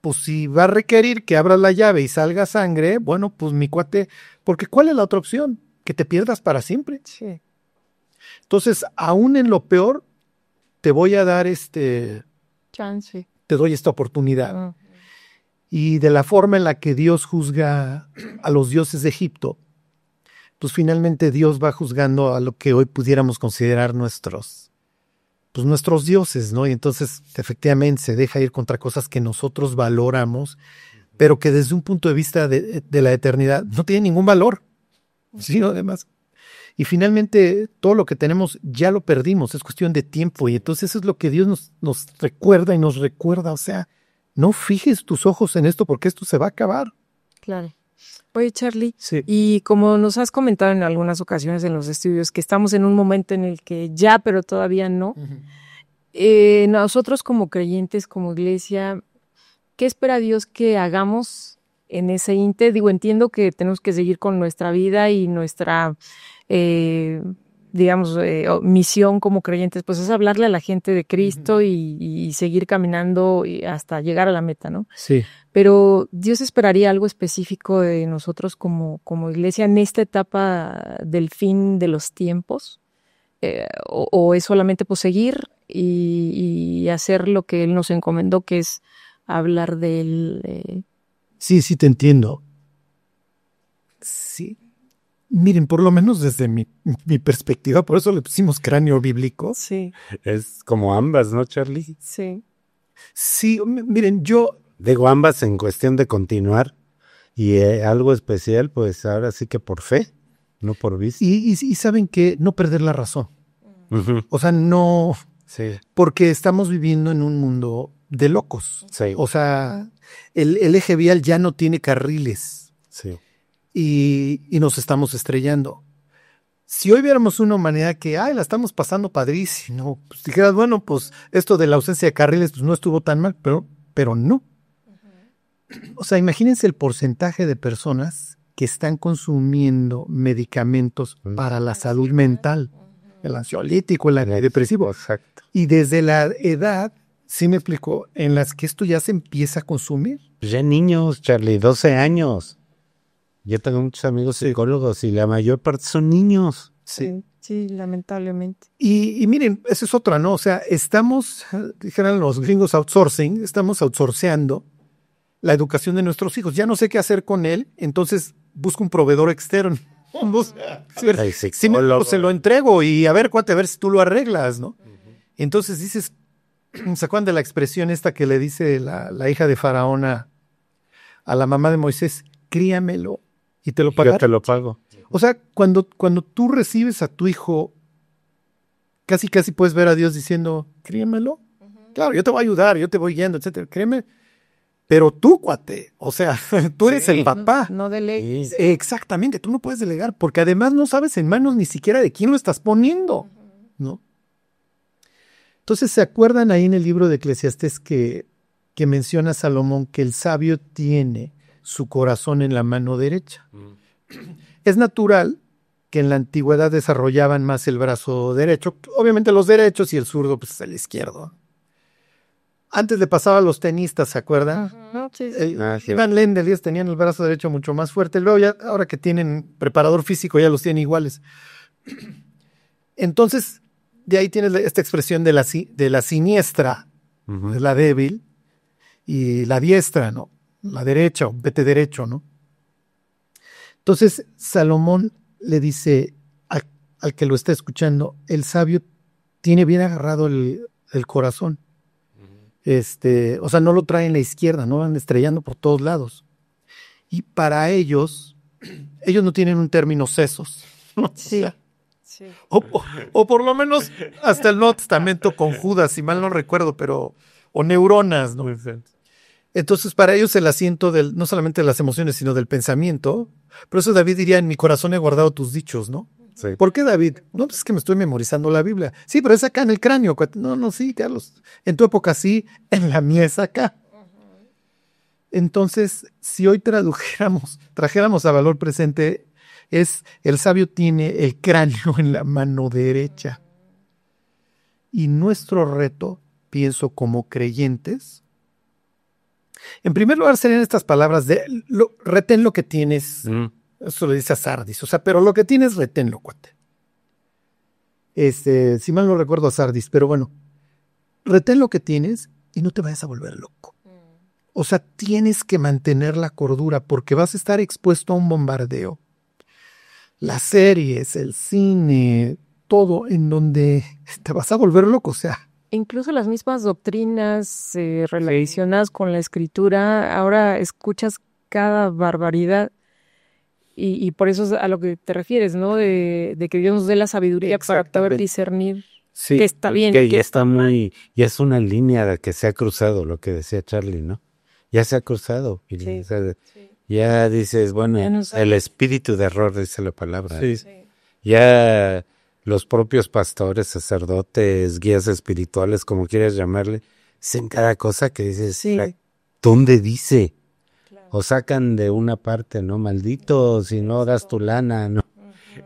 pues si va a requerir que abras la llave y salga sangre, bueno, pues mi cuate, porque ¿cuál es la otra opción? Que te pierdas para siempre. Sí. Entonces, aún en lo peor, te voy a dar chance. Te doy esta oportunidad. Y de la forma en la que Dios juzga a los dioses de Egipto, pues finalmente Dios va juzgando a lo que hoy pudiéramos considerar nuestros dioses, ¿no? Y entonces efectivamente se deja ir contra cosas que nosotros valoramos, pero que desde un punto de vista de la eternidad no tienen ningún valor, sino además. Y finalmente todo lo que tenemos ya lo perdimos, es cuestión de tiempo. Y entonces eso es lo que Dios nos recuerda y nos recuerda. O sea, no fijes tus ojos en esto porque esto se va a acabar. Claro. Oye, Charlie, Sí. y como nos has comentado en algunas ocasiones en los estudios, que estamos en un momento en el que ya, pero todavía no, nosotros como creyentes, como iglesia, ¿qué espera Dios que hagamos en ese inter? Digo, entiendo que tenemos que seguir con nuestra vida y nuestra, digamos, misión como creyentes, pues es hablarle a la gente de Cristo y seguir caminando hasta llegar a la meta, ¿no? Sí. Pero Dios esperaría algo específico de nosotros como iglesia en esta etapa del fin de los tiempos, o es solamente pues seguir y hacer lo que Él nos encomendó, que es hablar de Él. Sí, sí te entiendo. Sí. Miren, por lo menos desde mi perspectiva, por eso le pusimos cráneo bíblico. Sí, Es como ambas, ¿no, Charlie? sí. Sí, miren, yo Digo, ambas en cuestión de continuar y algo especial, pues ahora sí que por fe, no por vista. y saben que no perder la razón. Ujú. O sea, no, Sí, porque estamos viviendo en un mundo de locos. sí, O sea, el eje vial ya no tiene carriles sí. y nos estamos estrellando. Si hoy viéramos una humanidad que, la estamos pasando padrísimo, pues dijeras, bueno, pues esto de la ausencia de carriles pues no estuvo tan mal, pero no. O sea, imagínense el porcentaje de personas que están consumiendo medicamentos para la salud mental, el ansiolítico, el antidepresivo. Exacto. Y desde la edad, sí me explico, en las que esto ya se empieza a consumir. Pues ya niños, Charlie, 12 años. Yo tengo muchos amigos psicólogos y la mayor parte son niños. Sí, sí, lamentablemente. Y miren, esa es otra, ¿no? O sea, dijeran los gringos outsourcing, estamos outsourceando la educación de nuestros hijos. Ya no sé qué hacer con él, entonces busco un proveedor externo. Hay Sí, psicólogos. se lo entrego y a ver, cuate, a ver si tú lo arreglas, ¿no? Entonces dices, ¿se acuerdan de la expresión esta que le dice la hija de Faraón a la mamá de Moisés? Críamelo y te lo Yo pagaré. te lo pago. O sea, cuando tú recibes a tu hijo, casi puedes ver a Dios diciendo, críamelo. Claro, yo te voy a ayudar, yo te voy guiando, etcétera. Créeme. Pero tú, cuate, o sea, tú eres el papá. No delegues. Sí. Exactamente, tú no puedes delegar, porque además no sabes en manos ni siquiera de quién lo estás poniendo, ¿no? Entonces, ¿se acuerdan ahí en el libro de Eclesiastés que menciona Salomón que el sabio tiene su corazón en la mano derecha? Es natural que en la antigüedad desarrollaban más el brazo derecho, obviamente los derechos y el zurdo, pues el izquierdo. Antes le pasaba a los tenistas, ¿se acuerdan? No, sí, sí. Sí. Ivan Lendl tenían el brazo derecho mucho más fuerte. Luego ya, ahora que tienen preparador físico, ya los tienen iguales. Entonces, de ahí tienes esta expresión de la siniestra, Ujú. es la débil, y la diestra, ¿no? La derecha, o vete derecho, ¿no? Entonces, Salomón le dice al que lo está escuchando, el sabio tiene bien agarrado el corazón. O sea, no lo traen en la izquierda, no van estrellando por todos lados. Y para ellos no tienen un término sesos. ¿no? Sí. O sea, Sí. o por lo menos hasta el Nuevo Testamento con Judas, si mal no recuerdo, o neuronas, ¿no? Entonces, para ellos el asiento no solamente de las emociones, sino del pensamiento. Por eso David diría, en mi corazón he guardado tus dichos, ¿no? Sí. ¿Por qué, David? No, pues es que me estoy memorizando la Biblia. Sí, pero es acá en el cráneo. No, sí, Carlos. En tu época sí, en la mía es acá. Entonces, si hoy trajéramos a valor presente, el sabio tiene el cráneo en la mano derecha. Y nuestro reto, pienso como creyentes, en primer lugar serían estas palabras de retén lo que tienes. Eso lo dice a Sardis. O sea, pero lo que tienes, reténlo, cuate. Si mal no recuerdo a Sardis, pero bueno, retén lo que tienes y no te vayas a volver loco. O sea, tienes que mantener la cordura porque vas a estar expuesto a un bombardeo. Las series, el cine, todo en donde te vas a volver loco, o sea. Incluso las mismas doctrinas relacionadas con la escritura, ahora escuchas cada barbaridad y por eso es a lo que te refieres, ¿no? De que Dios nos dé la sabiduría para saber discernir Sí, qué está bien. que ya está muy, y es una línea que se ha cruzado, lo que decía Charlie, ¿no? Ya se ha cruzado. Y, Sí, o sea, ya dices, bueno, Ya no sabe. el espíritu de error, dice la palabra. Sí. Ya los propios pastores, sacerdotes, guías espirituales, como quieras llamarle, dicen cada cosa que dices, Sí. ¿dónde dice? O sacan de una parte, ¿no? Maldito si no das tu lana, ¿no?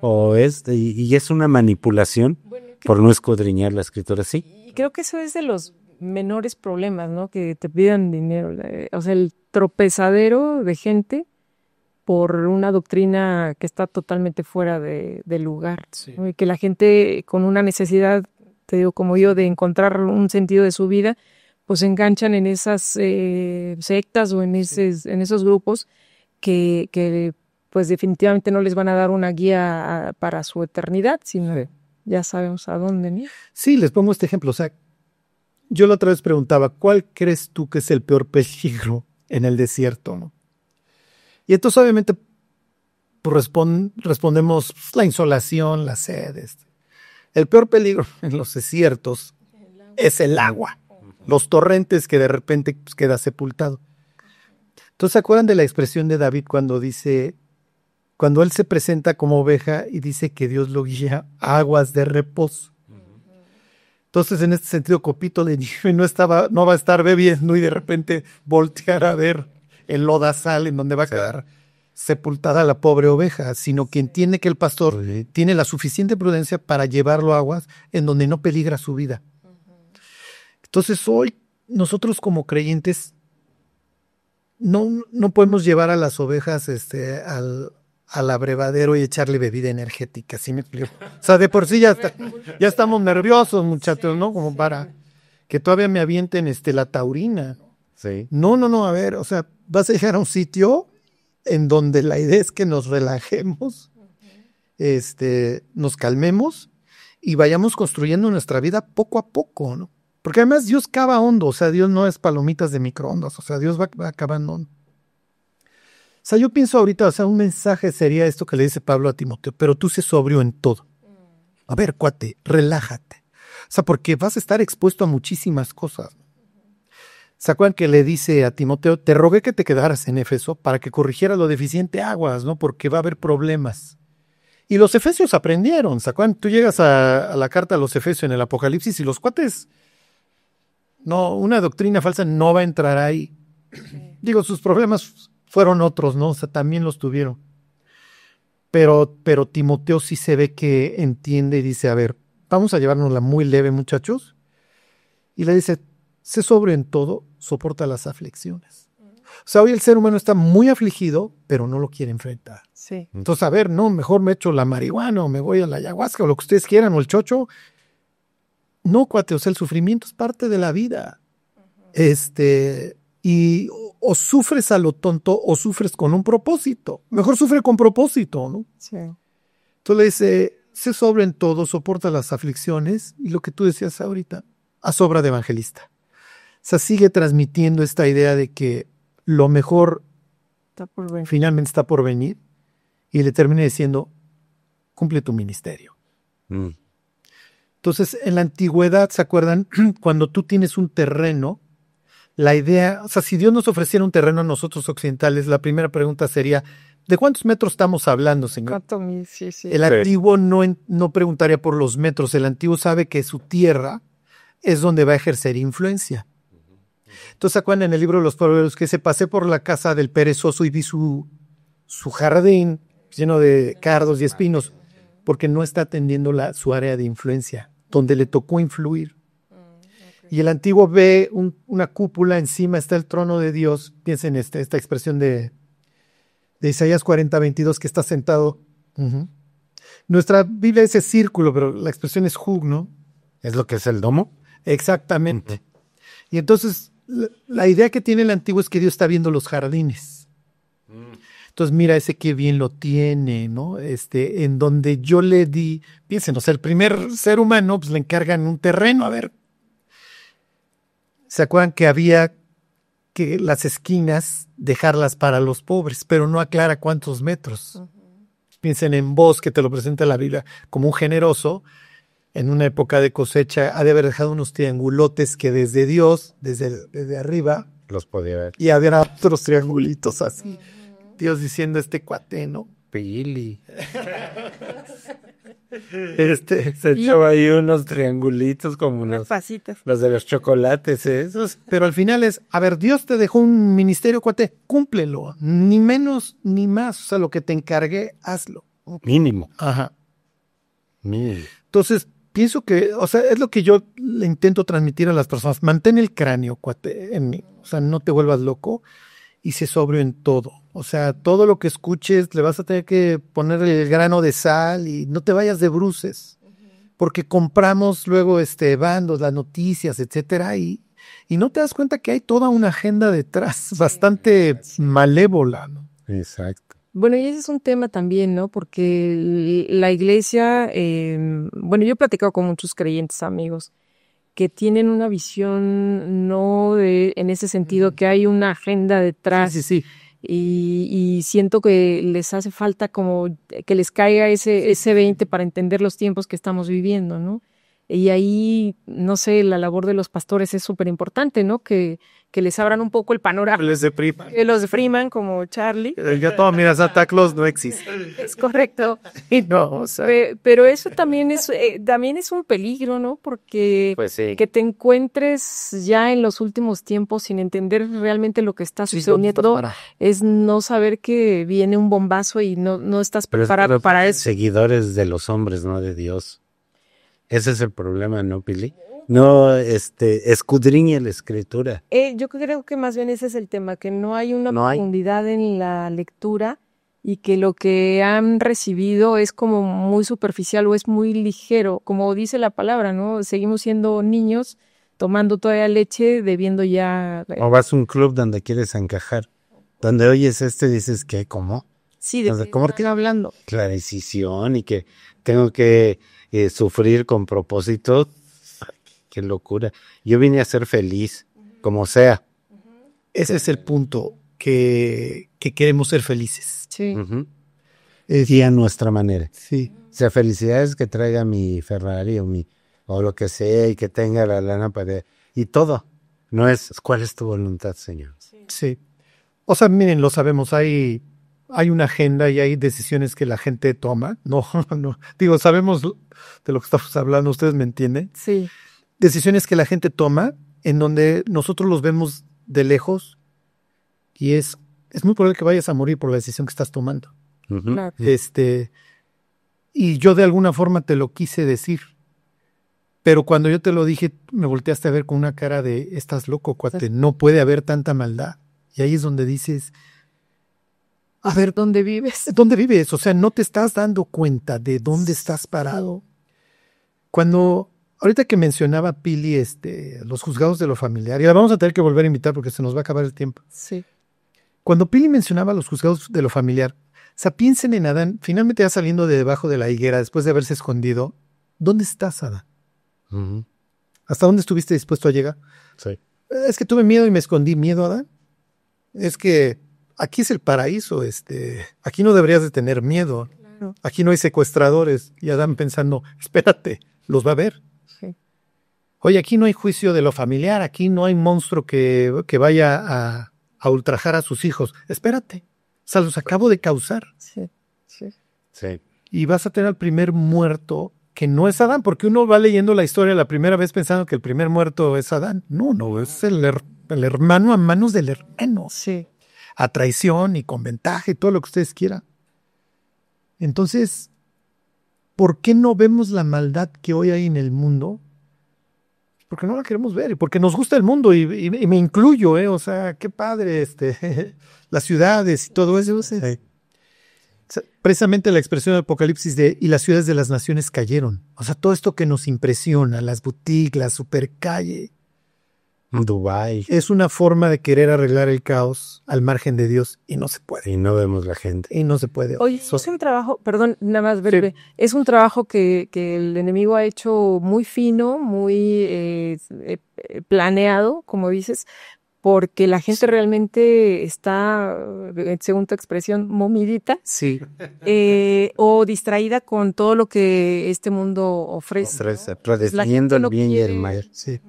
O y es una manipulación por no escudriñar la escritura, sí. Y creo que eso es de los menores problemas, ¿no? Que te pidan dinero. O sea, el tropezadero de gente por una doctrina que está totalmente fuera de lugar, ¿no? Y que la gente con una necesidad, te digo, como yo, de encontrar un sentido de su vida, pues se enganchan en esas sectas o en esos grupos que pues definitivamente no les van a dar una guía para su eternidad, sino ya sabemos a dónde, ¿no? Sí, les pongo este ejemplo. O sea, yo la otra vez preguntaba, ¿cuál crees tú que es el peor peligro en el desierto, ¿no? Y entonces obviamente pues, respondemos pues, la insolación, la sed. El peor peligro en los desiertos es el agua, los torrentes que de repente pues, queda sepultado. Entonces, ¿se acuerdan de la expresión de David cuando dice, cuando él se presenta como oveja y dice que Dios lo guía a aguas de reposo? Entonces, en este sentido, copito de nieve no va a estar bebiendo y de repente voltear a ver el lodazal en donde va a quedar sepultada la pobre oveja, sino que entiende que el pastor tiene la suficiente prudencia para llevarlo a aguas en donde no peligra su vida. Entonces, hoy nosotros como creyentes no podemos llevar a las ovejas al abrevadero y echarle bebida energética, ¿sí me explico? O sea, de por sí ya estamos nerviosos, muchachos, ¿no? Como para que todavía me avienten la taurina. Sí. No, a ver, o sea, vas a llegar a un sitio en donde la idea es que nos relajemos, nos calmemos y vayamos construyendo nuestra vida poco a poco, ¿no? Porque además Dios cava hondo, o sea, Dios no es palomitas de microondas, o sea, Dios va cavando hondo. O sea, yo pienso ahorita, o sea, un mensaje sería esto que le dice Pablo a Timoteo, pero tú sé sobrio en todo. A ver, cuate, relájate. O sea, porque vas a estar expuesto a muchísimas cosas. ¿Se acuerdan que le dice a Timoteo, te rogué que te quedaras en Éfeso para que corrigieras lo deficiente aguas, ¿no? Porque va a haber problemas. Y los efesios aprendieron, ¿se acuerdan? Tú llegas a la carta a los efesios en el Apocalipsis y los cuates, no, una doctrina falsa no va a entrar ahí. Digo, sus problemas fueron otros, ¿no? O sea, también los tuvieron. Pero Timoteo sí se ve que entiende y dice, a ver, vamos a llevárnosla muy leve, muchachos. Y le dice, sé sobrio en todo, soporta las aflicciones. O sea, hoy el ser humano está muy afligido, pero no lo quiere enfrentar. Sí. Entonces, a ver, no, mejor me echo la marihuana o me voy a la ayahuasca o lo que ustedes quieran o el chocho. No, cuate, o sea, el sufrimiento es parte de la vida. Y o sufres a lo tonto o sufres con un propósito. Mejor sufre con propósito, ¿no? Sí. Entonces le dice, sé sobrio en todo, soporta las aflicciones y lo que tú decías ahorita, haz obra de evangelista. O sea, sigue transmitiendo esta idea de que lo mejor Está por ver. finalmente está por venir y le termina diciendo, cumple tu ministerio. Mm. Entonces, en la antigüedad, ¿se acuerdan? Cuando tú tienes un terreno, la idea, o sea, si Dios nos ofreciera un terreno a nosotros occidentales, la primera pregunta sería, ¿de cuántos metros estamos hablando, señor? ¿Cuánto mil? Sí. El antiguo no preguntaría por los metros, el antiguo sabe que su tierra es donde va a ejercer influencia. Entonces, ¿se acuerdan en el libro de los Proverbios que se pasé por la casa del perezoso y vi su jardín lleno de cardos y espinos? Porque no está atendiendo su área de influencia, donde le tocó influir. Y el antiguo ve una cúpula, encima está el trono de Dios. Piensen esta expresión de Isaías 40:22, que está sentado. Nuestra Biblia dice círculo, pero la expresión es jug, ¿no? ¿Es lo que es el domo? Exactamente. Y entonces, la idea que tiene el antiguo es que Dios está viendo los jardines. Entonces, mira, ese qué bien lo tiene, ¿no? En donde yo le di, piensen, o sea, el primer ser humano, pues le encargan un terreno, a ver. ¿Se acuerdan que había que las esquinas dejarlas para los pobres, pero no aclara cuántos metros? Piensen en vos, que te lo presenta la Biblia como un generoso. En una época de cosecha ha de haber dejado unos triangulotes que desde Dios, desde arriba, Los podía ver. y había otros triangulitos así. Dios diciendo, este cuate, ¿no? Pili. Se echó ahí unos triangulitos como los Pasitas. de los chocolates esos. Pero al final es, a ver, Dios te dejó un ministerio, cuate, cúmplelo. Ni menos ni más. O sea, lo que te encargué, hazlo. Mínimo. Ajá. Mínimo. Entonces, pienso que, o sea, es lo que yo le intento transmitir a las personas. Mantén el cráneo, cuate, en mí. O sea, no te vuelvas loco y sé sobrio en todo. O sea, todo lo que escuches le vas a tener que poner el grano de sal y no te vayas de bruces. Porque compramos luego bandos, las noticias, etcétera, y no te das cuenta que hay toda una agenda detrás bastante malévola, ¿no? Exacto. Bueno, y ese es un tema también, ¿no? Porque la iglesia, bueno, yo he platicado con muchos creyentes amigos que tienen una visión no en ese sentido, que hay una agenda detrás. Sí. Y siento que les hace falta como que les caiga ese 20 para entender los tiempos que estamos viviendo, ¿no? Y ahí, no sé, la labor de los pastores es súper importante, ¿no? Que les abran un poco el panorama. Les depriman. Que los depriman, como Charlie. Ya todo, mira, Santa Claus no existe. Es correcto. No, o sea, Pero eso también es un peligro, ¿no? Porque Pues sí. que te encuentres ya en los últimos tiempos sin entender realmente lo que está sucediendo es no saber que viene un bombazo y no estás preparado para eso. Seguidores de los hombres, no de Dios. Ese es el problema, ¿no, Pili? No, escudriñe la escritura. Yo creo que más bien ese es el tema, que no hay una No hay. profundidad en la lectura y que lo que han recibido es como muy superficial o es muy ligero, como dice la palabra, ¿no? Seguimos siendo niños, tomando todavía leche, debiendo ya... O vas a un club donde quieres encajar, donde oyes dices, ¿qué? ¿Cómo? Sí, ¿de qué ¿Cómo están hablando? La decisión y que tengo que sufrir con propósito. Ay, qué locura. Yo vine a ser feliz, como sea. ese es el punto, que queremos ser felices. Sí. Ujú. Y a nuestra manera. Sí. O sea, felicidades que traiga mi Ferrari o lo que sea y que tenga la lana para... Y todo. No es, ¿cuál es tu voluntad, Señor? Sí. O sea, miren, lo sabemos, hay una agenda y hay decisiones que la gente toma. No. Digo, sabemos de lo que estamos hablando, ustedes me entienden. Sí. Decisiones que la gente toma en donde nosotros los vemos de lejos y es muy probable que vayas a morir por la decisión que estás tomando. Ujú. Claro. Y yo de alguna forma te lo quise decir. Pero cuando yo te lo dije, me volteaste a ver con una cara de, estás loco, cuate, no puede haber tanta maldad. Y ahí es donde dices, a ver, ¿Dónde vives? ¿dónde vives? O sea, no te estás dando cuenta de dónde estás parado. Cuando, ahorita que mencionaba Pili, los juzgados de lo familiar, y la vamos a tener que volver a invitar porque se nos va a acabar el tiempo. Sí. Cuando Pili mencionaba los juzgados de lo familiar, o sea, piensen en Adán, finalmente ya saliendo de debajo de la higuera, después de haberse escondido, ¿dónde estás, Adán? Ujú. ¿Hasta dónde estuviste dispuesto a llegar? Sí. Es que tuve miedo y me escondí. ¿Miedo, Adán? Es que aquí es el paraíso, aquí no deberías de tener miedo. Claro. Aquí no hay secuestradores. Y Adán pensando, espérate, los va a ver. Sí. Oye, aquí no hay juicio de lo familiar, aquí no hay monstruo que vaya a ultrajar a sus hijos. Espérate, o sea, los acabo de causar. Sí. Sí. Sí. Y vas a tener al primer muerto, que no es Adán, porque uno va leyendo la historia la primera vez pensando que el primer muerto es Adán. No, es el hermano a manos del hermano. Sí. A traición y con ventaja y todo lo que ustedes quieran. Entonces, ¿por qué no vemos la maldad que hoy hay en el mundo? Porque no la queremos ver y porque nos gusta el mundo y me incluyo, o sea, qué padre, las ciudades y todo eso. Sí. Precisamente la expresión del Apocalipsis de y las ciudades de las naciones cayeron. O sea, todo esto que nos impresiona, las boutiques, la supercalle, Dubái. es una forma de querer arreglar el caos al margen de Dios y no se puede. Y no vemos la gente. Y no se puede. Oye, es un trabajo, perdón, nada más breve, es un trabajo que el enemigo ha hecho muy fino, muy planeado, como dices, porque la gente realmente está, según tu expresión, momidita Sí. o distraída con todo lo que este mundo ofrece. ¿no? Redefiniendo el no bien y el quiere- mal. Sí.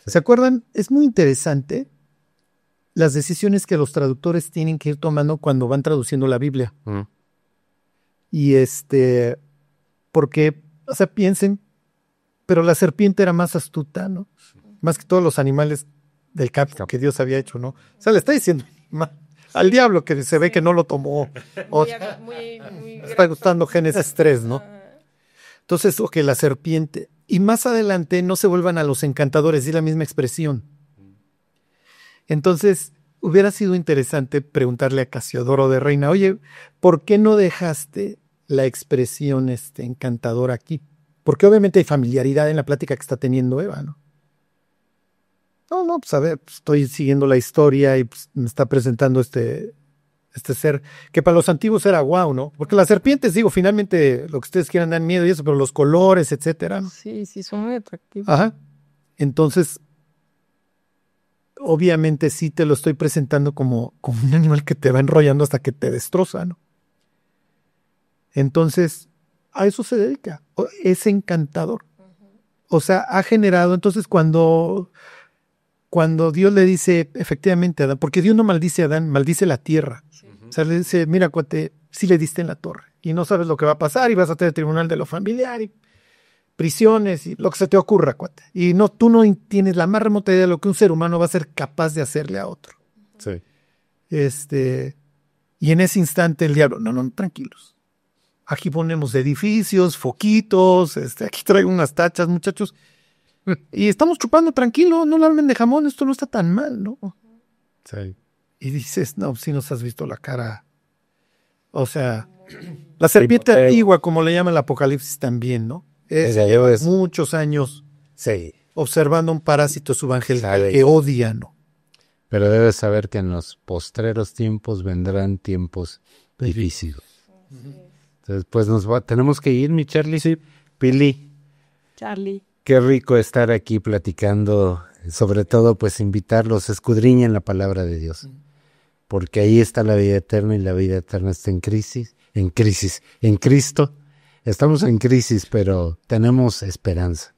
¿Se acuerdan? Es muy interesante las decisiones que los traductores tienen que ir tomando cuando van traduciendo la Biblia. Mm. Y porque, o sea, piensen, pero la serpiente era más astuta, ¿no? Más que todos los animales del campo que Dios había hecho, ¿no? O sea, le está diciendo al diablo que se ve que no lo tomó. O está gustando Génesis 3, ¿no? Entonces, la serpiente. Y más adelante no se vuelvan a los encantadores, es la misma expresión. Entonces, hubiera sido interesante preguntarle a Casiodoro de Reina, oye, ¿por qué no dejaste la expresión encantador aquí? Porque obviamente hay familiaridad en la plática que está teniendo Eva, ¿no? No, pues a ver, pues, estoy siguiendo la historia y pues, me está presentando este ser, que para los antiguos era guau, ¿no? Porque las serpientes, digo, finalmente lo que ustedes quieran dan miedo y eso, pero los colores, etcétera, ¿no? Sí, son muy atractivos. Ajá. Entonces, obviamente sí te lo estoy presentando como un animal que te va enrollando hasta que te destroza, ¿no? Entonces, a eso se dedica. Es encantador. O sea, ha generado, entonces cuando Dios le dice efectivamente a Adán, porque Dios no maldice a Adán, maldice la tierra. Sí. O sea, le dice, mira, cuate, sí le diste en la torre y no sabes lo que va a pasar y vas a tener tribunal de lo familiar y prisiones y lo que se te ocurra, cuate. Y no, tú no tienes la más remota idea de lo que un ser humano va a ser capaz de hacerle a otro. Sí. Y en ese instante el diablo, no, tranquilos. Aquí ponemos edificios, foquitos, aquí traigo unas tachas, muchachos. Y estamos chupando tranquilo, no la armen de jamón, esto no está tan mal, ¿no? Sí. Y dices, no, si nos has visto la cara. O sea, la serpiente antigua, como le llama el Apocalipsis también, ¿no? Es muchos años observando un parásito subangelical que odia, ¿no? Pero debes saber que en los postreros tiempos vendrán tiempos difíciles. Entonces, pues tenemos que ir, mi Charlie. Sí. Pili. Charlie. Qué rico estar aquí platicando, sobre todo pues invitarlos, escudriñen la palabra de Dios, porque ahí está la vida eterna y la vida eterna está en Cristo. Estamos en crisis, pero tenemos esperanza.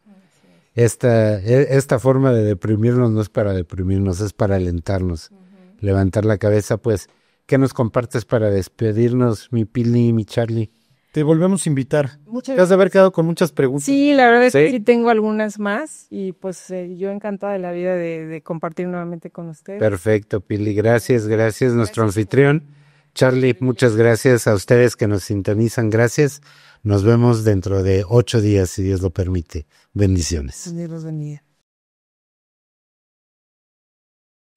Esta forma de deprimirnos no es para deprimirnos, es para alentarnos, levantar la cabeza. Pues, ¿qué nos compartes para despedirnos, mi Pili y mi Charlie? Te volvemos a invitar. Te has de haber quedado con muchas preguntas. Sí, la verdad es que sí tengo algunas más y pues yo encantada de la vida de compartir nuevamente con ustedes. Perfecto, Pili. Gracias, nuestro anfitrión. Charlie, muchas gracias a ustedes que nos sintonizan. Gracias. Nos vemos dentro de 8 días, si Dios lo permite. Bendiciones. Dios los bendiga.